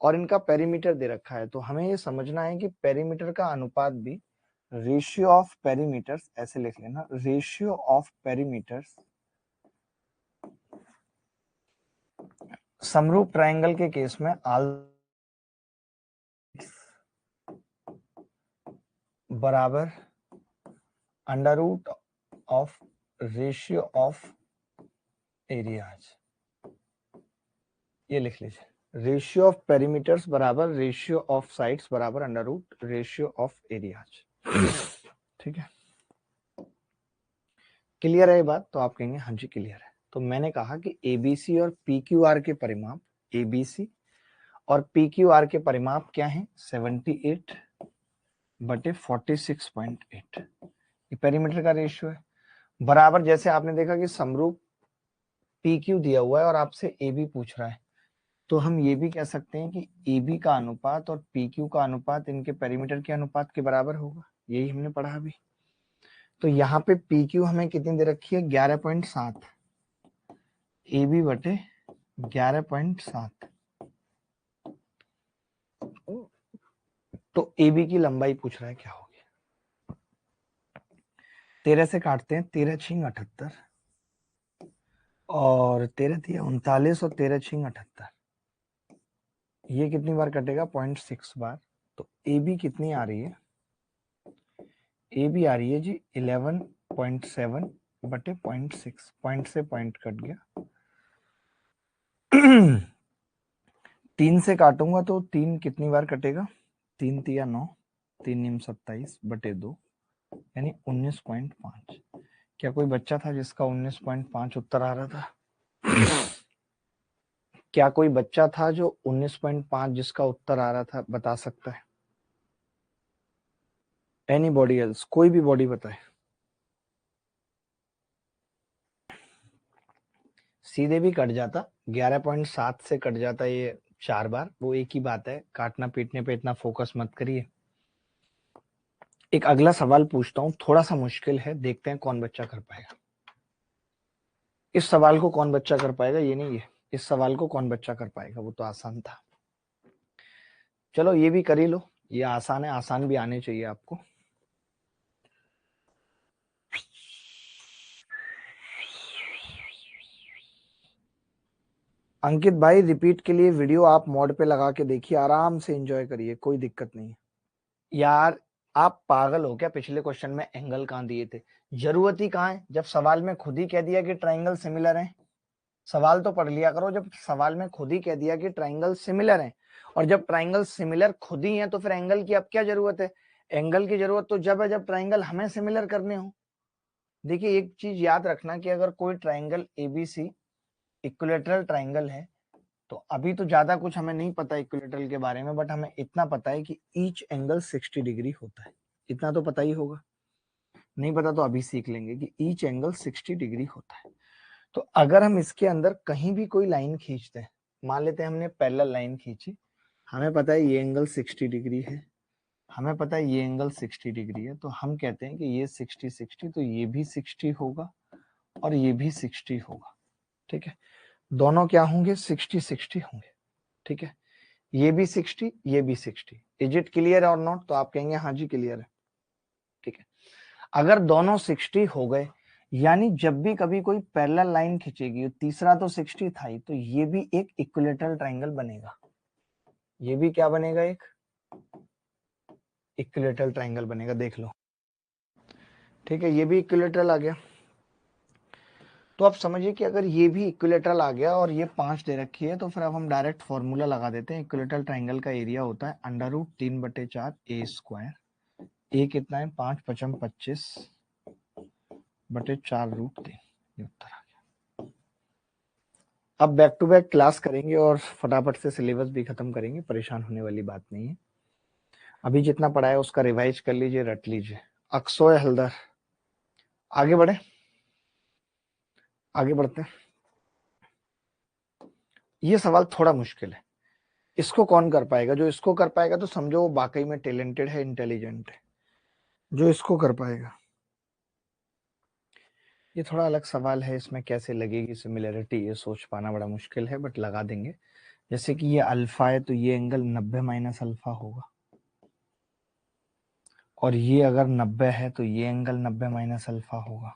Speaker 1: और इनका पेरीमीटर दे रखा है, तो हमें ये समझना है कि पेरीमीटर का अनुपात भी रेशियो ऑफ पेरीमीटर्स, ऐसे लिख लेना, रेशियो ऑफ पेरीमीटर्स समरूप ट्राइंगल के केस में बराबर under root of ratio of areas, ये लिख लीजिए, रेशियो ऑफ पेरीमीटर्स बराबर रेशियो ऑफ साइड्स बराबर under root ratio of areas. ठीक है, क्लियर है ये बात? तो आप कहेंगे हाँ जी क्लियर है। तो मैंने कहा कि एबीसी और पीक्यूआर के परिमाप, एबीसी और पीक्यूआर के परिमाप क्या है 78 बटे 46.8, ये पेरीमीटर का रेशियो है। बराबर, जैसे आपने देखा कि समरूप पीक्यू दिया हुआ है और आपसे एबी पूछ रहा है, तो हम ये भी कह सकते हैं कि एबी का अनुपात और पीक्यू का अनुपात इनके पेरीमीटर के अनुपात के बराबर होगा, यही हमने पढ़ा अभी। तो यहाँ पे पीक्यू हमें कितनी दे रखी है 11.7, एबी बटे 11.7, तो एबी की लंबाई पूछ रहा है क्या होगी। 13 से काटते हैं, 13 छिंग 78 और 13 दिया 39 और 13 छिंग 78, ये कितनी बार कटेगा 0.6 बार। तो ए बी कितनी आ रही है, ए बी आ रही है जी 11.7 बटे 0.6, पॉइंट से पॉइंट कट गया। 3 से काटूंगा तो 3 कितनी बार कटेगा, 3 तिया 9, 3 निम 27 बटे 2, यानी 19.5। क्या कोई बच्चा था जिसका 19.5 उत्तर आ रहा था? क्या कोई बच्चा था जो 19.5 जिसका उत्तर आ रहा था, बता सकता है? एनी बॉडी एल्स, कोई भी बॉडी बताए। सीधे भी कट जाता, 11.7 से कट जाता ये 4 बार, वो एक ही बात है, काटना पीटने पे इतना फोकस मत करिए। एक अगला सवाल पूछता हूँ, थोड़ा सा मुश्किल है, देखते हैं कौन बच्चा कर पाएगा। इस सवाल को कौन बच्चा कर पाएगा, ये नहीं है, इस सवाल को कौन बच्चा कर पाएगा, वो तो आसान था। चलो ये भी कर ही लो, ये आसान है, आसान भी आने चाहिए आपको। अंकित भाई रिपीट के लिए वीडियो आप मोड पे लगा के देखिए, आराम से एंजॉय करिए, कोई दिक्कत नहीं है। यार आप पागल हो क्या, पिछले क्वेश्चन में एंगल कहाँ दिए थे, जरूरत ही कहाँ है, जब सवाल में खुद ही कह दिया कि ट्राइंगल सिमिलर है। सवाल तो पढ़ लिया करो, जब सवाल में खुद ही कह दिया कि ट्राइंगल सिमिलर है, और जब ट्राइंगल सिमिलर खुद ही है तो फिर एंगल की अब क्या जरूरत है। एंगल की जरूरत तो जब है जब ट्राइंगल हमें सिमिलर करने हो। देखिए एक चीज याद रखना कि अगर कोई ट्राइंगल एबीसी इक्विलैटरल ट्राइंगल है, तो अभी तो ज्यादा कुछ हमें नहीं पता इक्विलैटरल के बारे में, बट हमें इतना पता है कि ईच एंगल 60 डिग्री होता है, इतना तो पता ही होगा। नहीं पता तो अभी सीख लेंगे कि ईच एंगल 60 डिग्री होता है। तो अगर हम इसके अंदर कहीं भी कोई लाइन खींचते हैं, मान लेते हैं हमने पैरेलल लाइन खींची, हमें पता है ये एंगल 60 डिग्री है, हमें पता है ये एंगल 60 डिग्री है, तो हम कहते हैं कि ये 60 60, तो ये भी 60 होगा और ये भी 60 होगा। ठीक है, दोनों क्या होंगे, 60 60 होंगे। ठीक है, ये भी 60 ये भी 60। इज इट क्लियर और नॉट, तो आप कहेंगे हाँ जी क्लियर है। ठीक है, अगर दोनों 60 हो गए, यानी जब भी कभी कोई पैरेलल लाइन खींचेगी, तीसरा तो 60 था ही, तो ये भी एक इक्विलैटरल ट्रायंगल बनेगा, ये भी क्या बनेगा, एक इक्विलैटरल ट्रायंगल बनेगा, देख लो। ठीक है, ये भी इक्विलैटरल आ गया, तो आप समझिए कि अगर ये भी इक्विलैटरल आ गया और ये 5 दे रखी है, तो फिर अब हम डायरेक्ट फॉर्मूला लगा देते हैं। इक्विलैटरल ट्रायंगल का एरिया होता है √3/4 ए स्क्वायर। ए कितना है, 5 पचम 25/4√3, ये उत्तर आ गया। अब बैक टू बैक क्लास करेंगे और फटाफट से सिलेबस भी खत्म करेंगे, परेशान होने वाली बात नहीं है। अभी जितना पढ़ा है उसका रिवाइज कर लीजिए, रट लीजिए। अक्सोय हलदर, आगे बढ़े, आगे बढ़ते हैं। ये सवाल थोड़ा मुश्किल है, इसको कौन कर पाएगा, जो इसको कर पाएगा तो समझो वो वाकई में टैलेंटेड है, इंटेलिजेंट है, जो इसको कर पाएगा। ये थोड़ा अलग सवाल है, इसमें कैसे लगेगी सिमिलरिटी ये सोच पाना बड़ा मुश्किल है, बट लगा देंगे। जैसे कि ये अल्फा है तो ये एंगल 90 माइनस अल्फा होगा, और ये अगर 90 है तो ये एंगल 90 माइनस अल्फा होगा।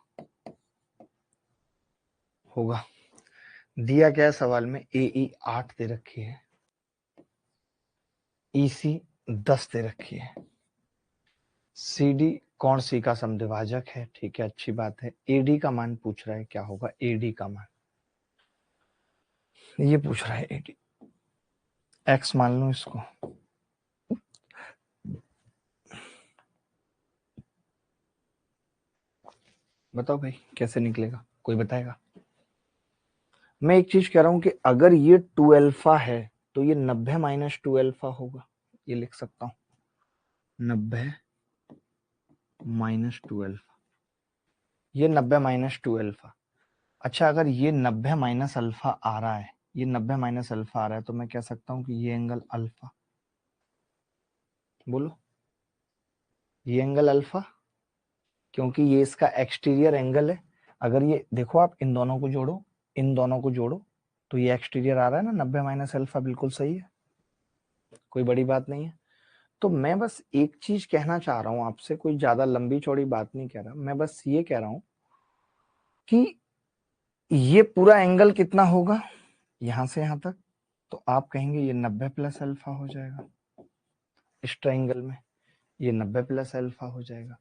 Speaker 1: होगा, दिया क्या है सवाल में, ए 8 दे रखी है, EC 10 दे रखी है, CD कौन सी का समद्विभाजक है। ठीक है, अच्छी बात है। AD का मान पूछ रहा है, क्या होगा AD का मान, ये पूछ रहा है AD, X मान लो इसको। बताओ भाई कैसे निकलेगा, कोई बताएगा। मैं एक चीज कह रहा हूं कि अगर ये 2 अल्फा है तो ये 90 माइनस 2 अल्फा होगा, ये लिख सकता हूं, 90 माइनस 2 अल्फा, ये 90 माइनस 2 अल्फा। अच्छा, अगर ये 90 माइनस अल्फा आ रहा है, ये 90 माइनस अल्फा आ रहा है, तो मैं कह सकता हूं कि ये एंगल अल्फा, बोलो ये एंगल अल्फा, क्योंकि ये इसका एक्सटीरियर एंगल है। अगर ये देखो, आप इन दोनों को जोड़ो, इन दोनों को जोड़ो, तो ये एक्सटीरियर आ रहा है ना, 90 माइनस अल्फा, बिल्कुल सही है, कोई बड़ी बात नहीं है। तो मैं बस एक चीज कहना चाह रहा हूं आपसे, कोई ज्यादा लंबी चौड़ी बात नहीं कह रहा, मैं बस ये कह रहा हूं कि ये पूरा एंगल कितना होगा यहां से यहां तक, तो आप कहेंगे ये 90 प्लस अल्फा हो जाएगा, इस ट्राइंगल में ये 90 प्लस अल्फा हो जाएगा।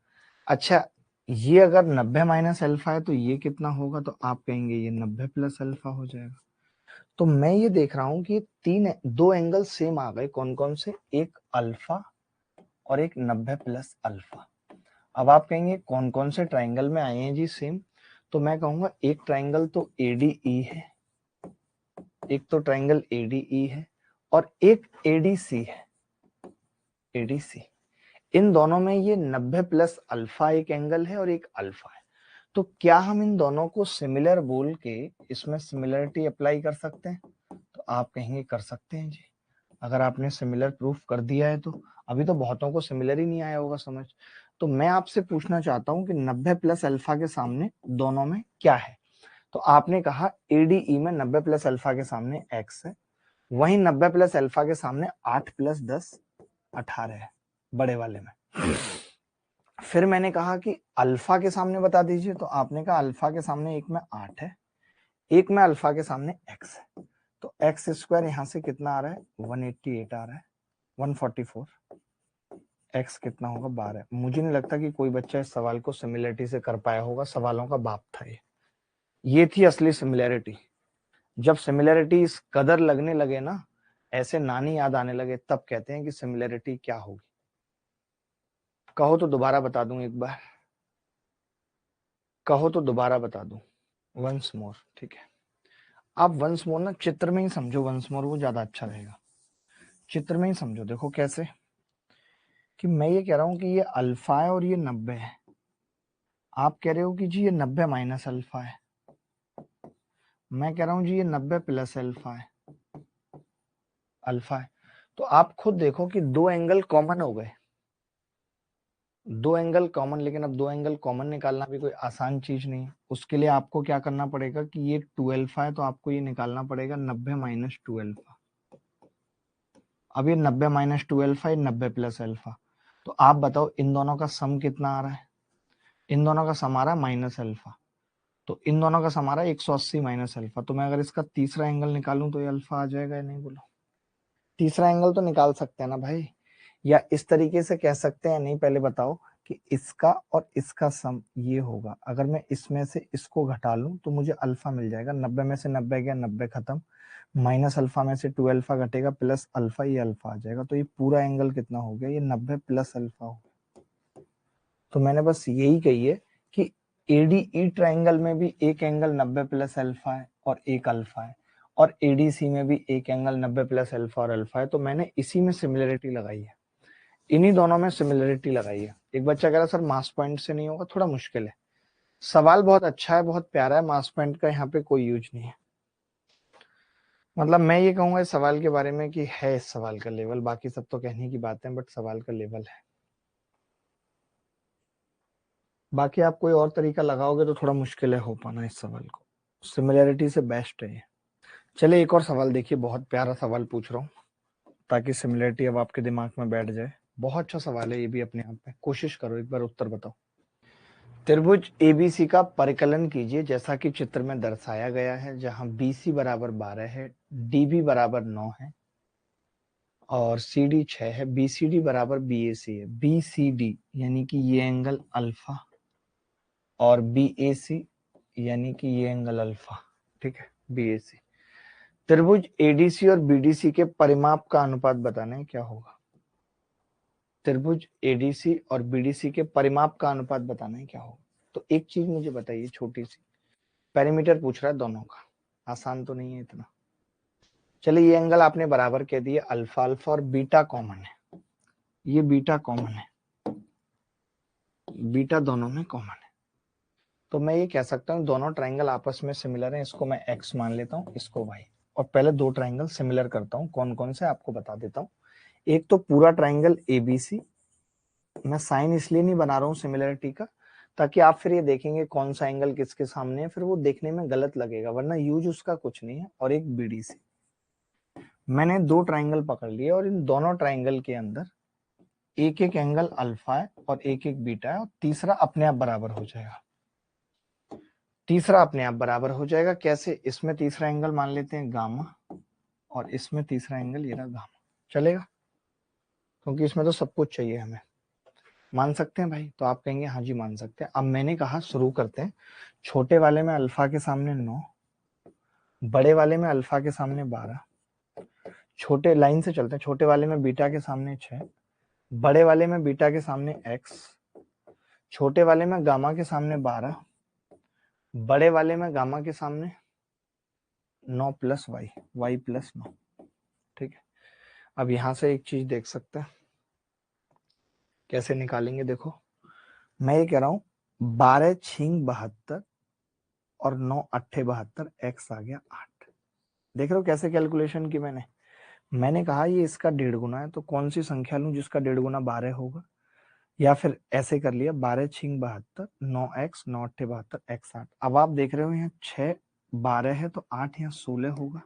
Speaker 1: अच्छा, ये अगर 90 माइनस अल्फा है तो ये कितना होगा, तो आप कहेंगे ये 90 प्लस अल्फा हो जाएगा। तो मैं ये देख रहा हूं कि दो एंगल सेम आ गए, कौन कौन से, एक अल्फा और एक 90 प्लस अल्फा। अब आप कहेंगे कौन कौन से ट्राइंगल में आए हैं जी सेम, तो मैं कहूंगा एक ट्राइंगल तो ADE है, एक तो ट्राइंगल ADE है, और एक ADC है, ADC। इन दोनों में ये 90 प्लस अल्फा एक एंगल है और एक अल्फा है। तो क्या हम इन दोनों को सिमिलर बोल के इसमें सिमिलरिटी अप्लाई कर सकते हैं? तो आप कहेंगे कर सकते हैं जी, अगर आपने सिमिलर प्रूफ कर दिया है तो। अभी तो बहुतों को सिमिलर ही नहीं आया होगा समझ। तो मैं आपसे पूछना चाहता हूं कि 90 प्लस अल्फा के सामने दोनों में क्या है? तो आपने कहा एडीई में 90 प्लस अल्फा के सामने x है, वहीं 90 प्लस अल्फा के सामने 8 प्लस 10 18 है बड़े वाले में। फिर मैंने कहा कि अल्फा के सामने बता दीजिए, तो आपने कहा अल्फा के सामने एक में 8 है, एक में अल्फा के सामने x है। तो एक्स स्क्वायर यहां से कितना आ रहा है? 188 आ रहा है, 144। x कितना होगा? 12। मुझे नहीं लगता कि कोई बच्चा इस सवाल को सिमिलरिटी से कर पाया होगा, सवालों का बाप था ये थी असली सिमिलरिटी। जब सिमिलरिटी इस कदर लगने लगे ना, ऐसे नानी याद आने लगे, तब कहते हैं कि सिमिलरिटी क्या होगी। कहो तो दोबारा बता दूं एक बार, कहो तो दोबारा बता दूं, वंस मोर। ठीक है, आप वंस मोर ना चित्र में ही समझो, वंस मोर वो ज्यादा अच्छा रहेगा। चित्र में ही समझो, देखो कैसे कि मैं ये कह रहा हूं कि ये अल्फा है और ये 90 है। आप कह रहे हो कि जी ये 90 माइनस अल्फा है, मैं कह रहा हूं जी ये 90 प्लस अल्फा है, अल्फा है। तो आप खुद देखो कि दो एंगल कॉमन हो गए, दो एंगल कॉमन। लेकिन अब दो एंगल कॉमन निकालना भी कोई आसान चीज नहीं है। उसके लिए आपको क्या करना पड़ेगा कि ये 2 अल्फा है, तो आपको ये निकालना पड़ेगा 90 माइनस 2 अल्फा। अब ये 90 माइनस 2 अल्फा, ये 90 प्लस अल्फा। तो आप बताओ इन दोनों का सम कितना आ रहा है? इन दोनों का सम आ रहा है माइनस अल्फा। तो इन दोनों का सम आ रहा है 180 माइनस अल्फा। तो मैं अगर इसका तीसरा एंगल निकालूं तो ये अल्फा आ जाएगा या नहीं? बोलो, तीसरा एंगल तो निकाल सकते हैं ना भाई। या इस तरीके से कह सकते हैं, नहीं पहले बताओ कि इसका और इसका सम ये होगा। अगर मैं इसमें से इसको घटा लूं तो मुझे अल्फा मिल जाएगा। 90 में से 90 गया, 90 खत्म, माइनस अल्फा में से 2 अल्फा घटेगा, प्लस अल्फा, ये अल्फा आ जाएगा। तो ये पूरा एंगल कितना हो गया? ये 90 प्लस अल्फा हो गया। तो मैंने बस यही कही है कि एडीई ट्राइंगल में भी एक एंगल 90 प्लस अल्फा है और एक अल्फा है, और एडीसी में भी एक एंगल 90 प्लस अल्फा और अल्फा है। तो मैंने इसी में सिमिलरिटी लगाई है, इन्हीं दोनों में सिमिलरिटी लगाई है। एक बच्चा कह रहा सर मास पॉइंट से नहीं होगा, थोड़ा मुश्किल है। सवाल बहुत अच्छा है, बहुत प्यारा है, मास पॉइंट का यहाँ पे कोई यूज नहीं है। मतलब मैं ये कहूंगा इस सवाल के बारे में कि है इस सवाल का लेवल, बाकी सब तो कहने की बात है, बट सवाल का लेवल है। बाकी आप कोई और तरीका लगाओगे तो थोड़ा मुश्किल है हो पाना इस सवाल को। सिमिलरिटी से बेस्ट है ये। चलिए एक और सवाल देखिए, बहुत प्यारा सवाल पूछ रहा हूँ ताकि सिमिलरिटी अब आपके दिमाग में बैठ जाए। बहुत अच्छा सवाल है ये भी अपने आप में, कोशिश करो एक बार उत्तर बताओ। त्रिभुज एबीसी का परिकलन कीजिए जैसा कि चित्र में दर्शाया गया है, जहां बीसी बराबर 12 है, डीबी बराबर 9 है और सीडी 6 है, बीसीडी बराबर बीएसी है। बीसीडी यानी कि ये एंगल अल्फा और बीएसी यानी कि ये एंगल अल्फा। ठीक है, बीएसी। त्रिभुज एडीसी और बीडीसी के परिमाप का अनुपात बताना है, क्या होगा? त्रिभुज एडीसी और बीडीसी के परिमाप का अनुपात बताना है, क्या होगा? तो एक चीज मुझे बताइए छोटी सी, पेरीमीटर पूछ रहा है दोनों का, आसान तो नहीं है इतना। चलिए ये एंगल आपने बराबर कह दिए, अल्फा अल्फा और बीटा कॉमन है, ये बीटा कॉमन है, बीटा दोनों में कॉमन है। तो मैं ये कह सकता हूँ दोनों ट्राइंगल आपस में सिमिलर हैं, इसको मैं x मान लेता हूँ, इसको y। और पहले दो ट्राइंगल सिमिलर करता हूँ, कौन कौन से आपको बता देता हूँ। एक तो पूरा ट्राइंगल एबीसी, मैं साइन इसलिए नहीं बना रहा हूँ सिमिलरिटी का ताकि आप फिर ये देखेंगे कौन सा एंगल किसके सामने है, फिर वो देखने में गलत लगेगा, वरना यूज उसका कुछ नहीं है। और एक बीडीसी, मैंने दो ट्राइंगल पकड़ लिए और इन दोनों ट्राइंगल के अंदर एक एक एंगल अल्फा है और एक एक बीटा है, और तीसरा अपने आप बराबर हो जाएगा। तीसरा अपने आप बराबर हो जाएगा कैसे? इसमें तीसरा एंगल मान लेते हैं गामा और इसमें तीसरा एंगल ये रहा गामा, चलेगा? क्योंकि इसमें तो सब कुछ चाहिए हमें। मान सकते हैं भाई? तो आप कहेंगे हाँ जी मान सकते हैं। अब मैंने कहा शुरू करते हैं। छोटे वाले में अल्फा के सामने 9, बड़े वाले में अल्फा के सामने 12, छोटे लाइन से चलते हैं, छोटे वाले में बीटा के सामने 6, बड़े वाले में बीटा के सामने x, छोटे वाले में गामा के सामने 12, बड़े वाले में गामा के सामने 9 प्लस वाई, वाई प्लस 9। ठीक है, अब यहां से एक चीज देख सकते हैं कैसे निकालेंगे। देखो मैं ये कह रहा हूं 12 छिंग 72 और 9 अट्ठे 72, x आ गया 8। देख रहे हो कैसे कैलकुलेशन की मैंने कहा ये इसका 1.5 गुना है, तो कौन सी संख्या लूं जिसका 1.5 गुना 12 होगा, या फिर ऐसे कर लिया 12 छिंग 72, 9x 9 अट्ठे 72, x 8। अब आप देख रहे हो यहाँ 6 12 है तो 8 यहाँ 16 होगा,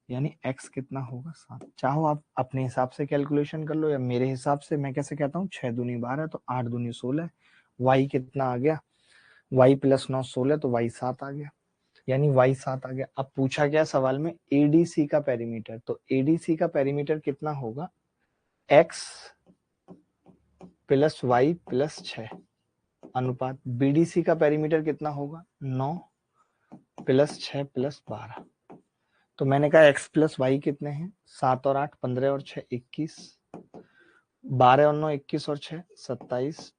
Speaker 1: यानी x कितना होगा 7। चाहो आप अपने हिसाब से कैलकुलेशन कर लो, या मेरे हिसाब से मैं कैसे कहता हूँ 6 दूनी 12 तो 8 दूनी 16, y कितना आ गया, y प्लस 9 16 तो y 7 आ गया, यानी y 7 आ गया। अब पूछा गया सवाल में ADC का पेरीमीटर, तो ADC का पेरीमीटर कितना होगा, x प्लस y प्लस 6 अनुपात BDC का पेरीमीटर कितना होगा 9 प्लस 6 प्लस 12। तो मैंने कहा x प्लस वाई कितने हैं, 7 और 8 15 और 6 21, 12 और 9 21 और 6 27,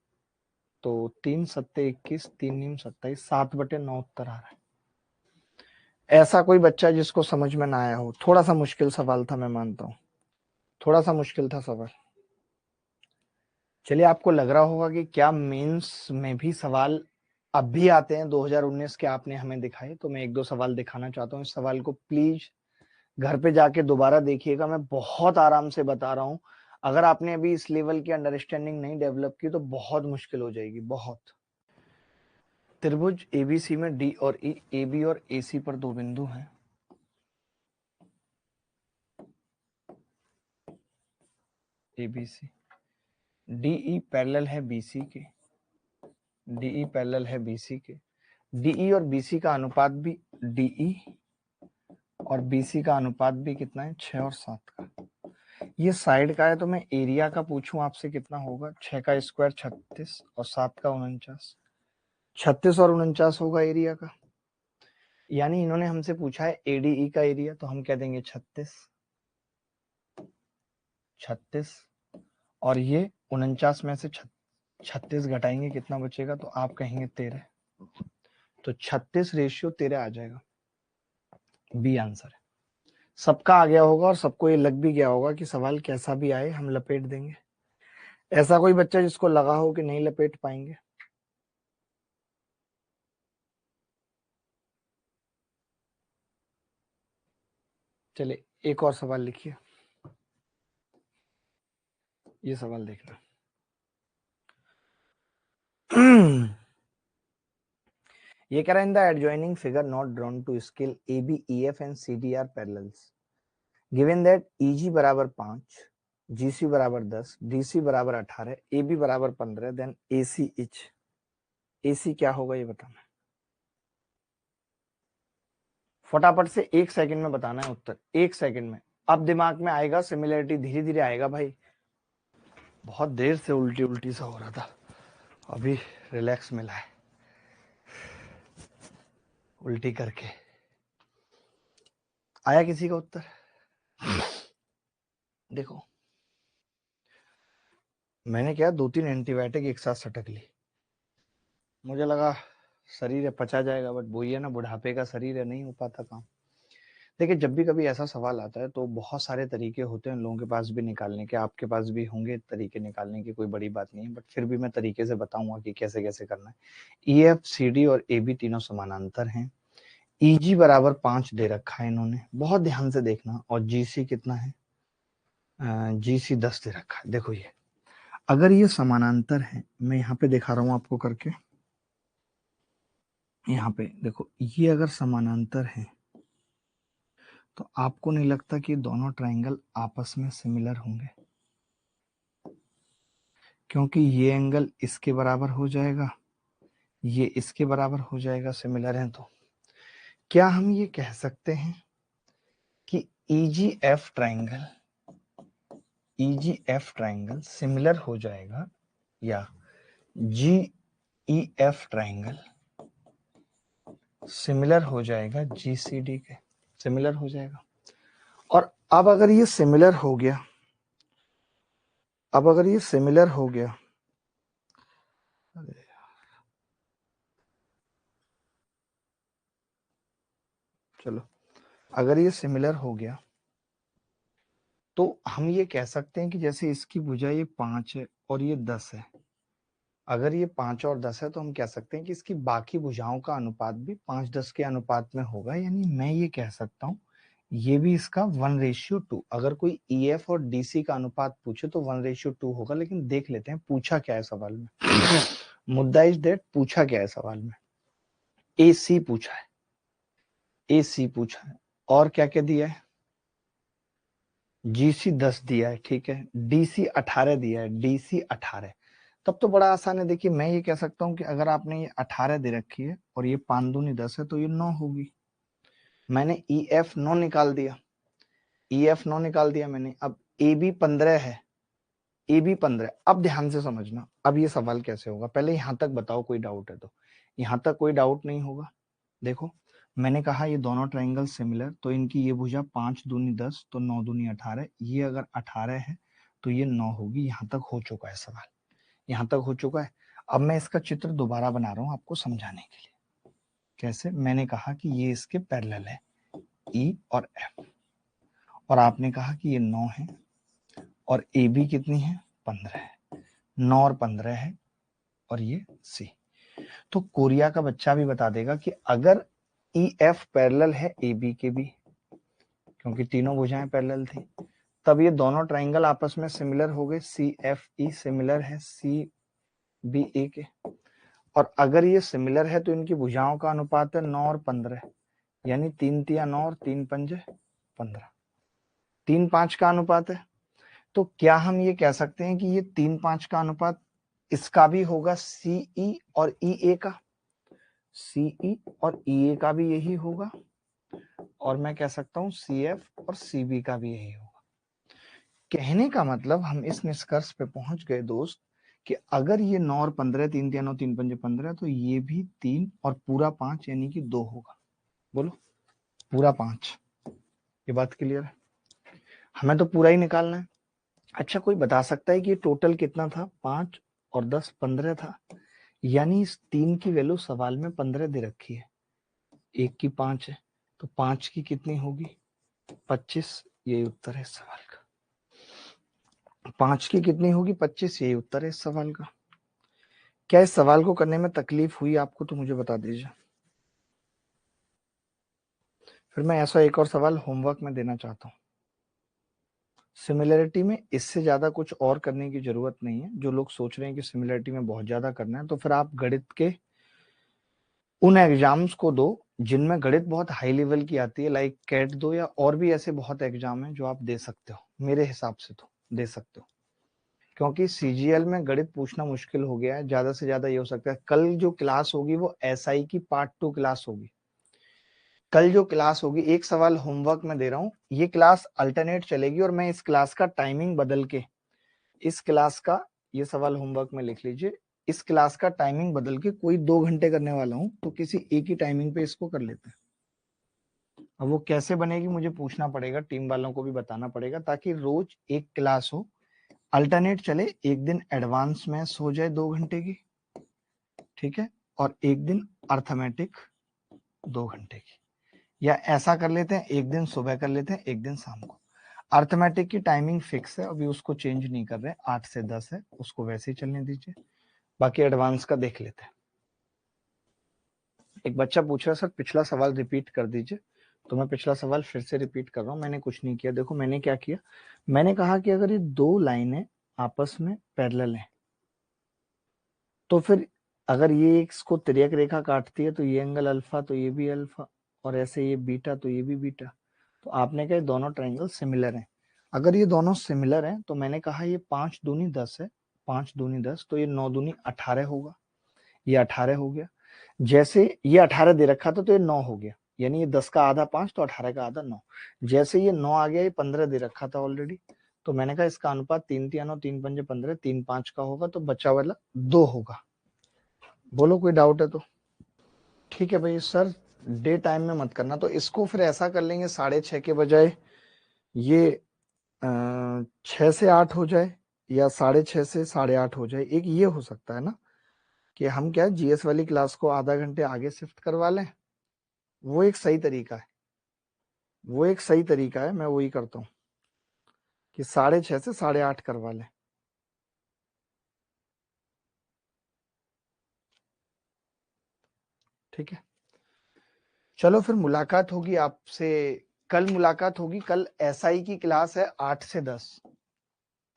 Speaker 1: तो 3 सत्ते 21, 3 नीम 27, 7/9 उत्तर आ रहा है। ऐसा कोई बच्चा जिसको समझ में ना आया हो, थोड़ा सा मुश्किल सवाल था, मैं मानता हूँ थोड़ा सा मुश्किल था सवाल। चलिए, आपको लग रहा होगा कि क्या मेंस में भी सवाल अब भी आते हैं 2019 के, आपने हमें दिखाए, तो मैं एक दो सवाल दिखाना चाहता हूँ। इस सवाल को प्लीज घर पे जाके दोबारा देखिएगा, मैं बहुत आराम से बता रहा हूँ। अगर आपने अभी इस लेवल की अंडरस्टैंडिंग नहीं डेवलप की तो बहुत मुश्किल हो जाएगी, बहुत। त्रिभुज एबीसी में डी और ई, एबी और एसी पर दो बिंदु हैं। एबीसी, डीई पैरेलल है बीसी के, डीई पैरेलल है बीसी के, डीई और बीसी का अनुपात भी, डीई और बीसी का अनुपात भी कितना है 6 और 7 का। ये साइड का है, तो मैं एरिया का पूछूं आपसे कितना होगा, 6 का स्क्वायर 36 और 7 का 49, 36 और 49 होगा एरिया का। यानी इन्होंने हमसे पूछा है एडीई का एरिया, तो हम कह देंगे 36 और ये 49 में से 36 घटाएंगे कितना बचेगा, तो आप कहेंगे 13, तो 36:13 आ जाएगा, बी आंसर है। सबका आ गया होगा और सबको ये लग भी गया होगा कि सवाल कैसा भी आए हम लपेट देंगे। ऐसा कोई बच्चा जिसको लगा हो कि नहीं लपेट पाएंगे? चलिए एक और सवाल लिखिए, ये सवाल देखना। ये कह रहा है in the adjoining figure not drawn to scale AB EF and CD are parallels, given that EG बराबर 5, GC बराबर 10, DC बराबर 18, AB बराबर 15, देन AC इच। AC क्या होगा ये बताना, फटाफट से 1 सेकंड में बताना है उत्तर, 1 सेकंड में। अब दिमाग में आएगा, सिमिलरिटी धीरे धीरे आएगा भाई। बहुत देर से उल्टी उल्टी सा हो रहा था, अभी रिलैक्स मिला है उल्टी करके। आया किसी का उत्तर? देखो, मैंने क्या 2-3 एंटीबायोटिक एक साथ सटक ली, मुझे लगा शरीर है पचा जाएगा, बट वही है ना, बुढ़ापे का शरीर है, नहीं हो पाता काम। देखिए, जब भी कभी ऐसा सवाल आता है तो बहुत सारे तरीके होते हैं लोगों के पास भी निकालने के, आपके पास भी होंगे तरीके निकालने की, कोई बड़ी बात नहीं है, बट फिर भी मैं तरीके से बताऊंगा कि कैसे कैसे करना है। EF CD और AB तीनों समानांतर हैं, EG बराबर 5 दे रखा है इन्होंने, बहुत ध्यान से देखना, और GC कितना है, GC 10 दे रखा है। देखो, ये अगर ये समानांतर है, मैं यहाँ पे दिखा रहा हूँ आपको करके, यहाँ पे देखो, ये अगर समानांतर है तो आपको नहीं लगता कि दोनों ट्रायंगल आपस में सिमिलर होंगे, क्योंकि ये एंगल इसके बराबर हो जाएगा, ये इसके बराबर हो जाएगा, सिमिलर है। तो क्या हम ये कह सकते हैं कि EGF ट्रायंगल सिमिलर हो जाएगा, या GEF ट्रायंगल सिमिलर हो जाएगा GCD के, सिमिलर हो जाएगा। और अब अगर ये सिमिलर हो गया, चलो, अगर ये सिमिलर हो गया तो हम ये कह सकते हैं कि जैसे इसकी भुजा ये 5 है और ये 10 है, अगर ये 5 और 10 है तो हम कह सकते हैं कि इसकी बाकी भुजाओं का अनुपात भी 5-10 के अनुपात में होगा, यानी मैं ये कह सकता हूँ ये भी इसका 1:2। अगर कोई EF और DC का अनुपात पूछे तो 1:2 होगा, लेकिन देख लेते हैं पूछा क्या है सवाल में। मुद्दा इज दैट पूछा क्या है सवाल में। AC पूछा है, AC पूछा है, और क्या क्या दिया है, GC 10 दिया है, ठीक है, DC 18 दिया है, DC 18। तब तो बड़ा आसान है। देखिए मैं ये कह सकता हूँ कि अगर आपने ये 18 दे रखी है और ये 5 दूनी 10 है तो ये 9 होगी। मैंने EF 9 निकाल दिया, EF 9 निकाल दिया मैंने। अब AB 15 है, AB 15। अब ध्यान से समझना, अब ये सवाल कैसे होगा, पहले यहां तक बताओ कोई डाउट है तो। यहां तक कोई डाउट नहीं होगा। देखो मैंने कहा ये दोनों ट्रायंगल सिमिलर, तो इनकी ये भुजा 5 दूनी 10 तो 9 दूनी 18। ये अगर 18 है तो ये 9 होगी। यहां तक हो चुका है सवाल, यहां तक हो चुका है। अब मैं इसका चित्र दोबारा बना रहा हूं आपको समझाने के लिए। कैसे, मैंने कहा कि ये इसके पैरेलल है E और F, और आपने कहा कि ये 9 है और AB कितनी है, 15 है। 9 और 15 है और ये C। तो कोरिया का बच्चा भी बता देगा कि अगर EF पैरेलल है AB के भी, क्योंकि तीनों भुजाएं पैरेलल थी, तब ये दोनों ट्रायंगल आपस में सिमिलर हो गए। CFE सिमिलर है CBA के, और अगर ये सिमिलर है तो इनकी भुजाओं का अनुपात है 9 और 15, यानी 3 तिया 9 और 3 पंजे 15। 3-5 का अनुपात है। तो क्या हम ये कह सकते हैं कि ये 3-5 का अनुपात इसका भी होगा, CE और EA का, CE और EA का भी यही होगा, और मैं कह सकता हूं CF और CB का भी यही होगा। कहने का मतलब हम इस निष्कर्ष पे पहुंच गए दोस्त कि अगर ये 9 और 15, 3 तिया 9 3 पंजे 15, तो ये भी 3 और पूरा 5 यानी कि 2 होगा। बोलो पूरा 5। ये बात क्लियर है, हमें तो पूरा ही निकालना है। अच्छा कोई बता सकता है कि टोटल कितना था, 5 और 10 15 था, यानी इस 3 की वैल्यू सवाल में 15 दे रखी है, एक की 5 है, तो 5 की कितनी होगी, 25। यही उत्तर है इस सवाल का। 5 की कितनी होगी, 25। यही उत्तर है इस सवाल का। क्या इस सवाल को करने में तकलीफ हुई आपको, तो मुझे बता दीजिए, फिर मैं ऐसा एक और सवाल होमवर्क में देना चाहता हूँ। सिमिलरिटी में इससे ज्यादा कुछ और करने की जरूरत नहीं है। जो लोग सोच रहे हैं कि सिमिलरिटी में बहुत ज्यादा करना है, तो फिर आप गणित के उन एग्जाम्स को दो जिनमें गणित बहुत हाई लेवल की आती है, लाइक कैट दो, या और भी ऐसे बहुत एग्जाम हैं जो आप दे सकते हो। मेरे हिसाब से तो दे सकते हो, क्योंकि CGL में गणित पूछना मुश्किल हो गया है। ज्यादा से ज्यादा ये हो सकता है कल जो क्लास होगी वो SI की पार्ट 2 क्लास होगी। कल जो क्लास होगी, एक सवाल होमवर्क में दे रहा हूँ, ये क्लास अल्टरनेट चलेगी, और मैं इस क्लास का टाइमिंग बदल के, इस क्लास का, ये सवाल होमवर्क में लिख लीजिए, इस क्लास का टाइमिंग बदल के कोई 2 घंटे करने वाला हूं, तो किसी एक ही टाइमिंग पे इसको कर लेते हैं। अब वो कैसे बनेगी मुझे पूछना पड़ेगा, टीम वालों को भी बताना पड़ेगा, ताकि रोज एक क्लास हो, अल्टरनेट चले। एक दिन एडवांस मैथ्स हो जाए 2 घंटे की, ठीक है, और एक दिन अर्थमेटिक 2 घंटे की, या ऐसा कर लेते हैं एक दिन सुबह कर लेते हैं, एक दिन शाम को। अर्थमेटिक की टाइमिंग फिक्स है, अभी उसको चेंज नहीं कर रहे, 8 से 10 है, उसको वैसे ही चलने दीजिए। बाकी एडवांस का देख लेते हैं। एक बच्चा पूछ रहा है सर पिछला सवाल रिपीट कर दीजिए, तो मैं पिछला सवाल फिर से रिपीट कर रहा हूं। मैंने कुछ नहीं किया। देखो मैंने क्या किया, मैंने कहा कि अगर ये 2 लाइनें आपस में पैरेलल हैं, तो फिर अगर ये इसको तिर्यक रेखा काटती है तो ये एंगल अल्फा, तो ये भी अल्फा, और ऐसे ये बीटा तो ये भी बीटा। तो आपने कहा दोनों ट्रायंगल सिमिलर हैं। अगर ये दोनों सिमिलर हैं तो मैंने कहा ये 5 दूनी 10 है, 5 दूनी 10, तो ये 9 दूनी 18 होगा, ये 18 हो गया। जैसे ये 18 दे रखा था तो ये 9 हो गया, यानी ये 10 का आधा 5, तो 18 का आधा 9। जैसे ये 9 आ गया, ये 15 दे रखा था ऑलरेडी, तो मैंने कहा इसका अनुपात 3 तिया 9 3 पंजे 15 3 5 का होगा, तो बचा वाला 2 होगा। बोलो कोई डाउट है तो। ठीक है भाई सर, डे टाइम में मत करना, तो इसको फिर ऐसा कर लेंगे 6:30 के बजाय ये 6 से 8 हो जाए, या 6:30 से 8:30 हो जाए। एक ये हो सकता है ना कि हम क्या GS वाली क्लास को आधा घंटे आगे शिफ्ट करवा लें, वो एक सही तरीका है, वो एक सही तरीका है। मैं वही करता हूँ कि 6:30 से 8:30 करवा लें। ठीक है, चलो फिर मुलाकात होगी आपसे, कल मुलाकात होगी। कल एसआई की क्लास है 8 से 10।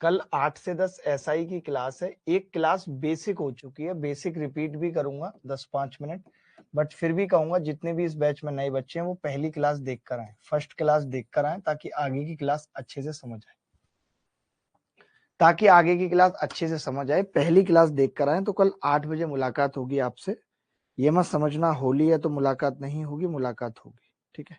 Speaker 1: कल 8 से 10 एसआई की क्लास है। एक क्लास बेसिक हो चुकी है, बेसिक रिपीट भी करूंगा 10-5 मिनट, बट फिर भी कहूंगा जितने भी इस बैच में नए बच्चे हैं वो पहली क्लास देखकर आए, फर्स्ट क्लास देखकर आए, ताकि आगे की क्लास अच्छे से समझ आए, ताकि आगे की क्लास अच्छे से समझ आए। पहली क्लास देखकर आए। तो कल 8 बजे मुलाकात होगी आपसे। ये मत समझना होली है तो मुलाकात नहीं होगी, मुलाकात होगी। ठीक है।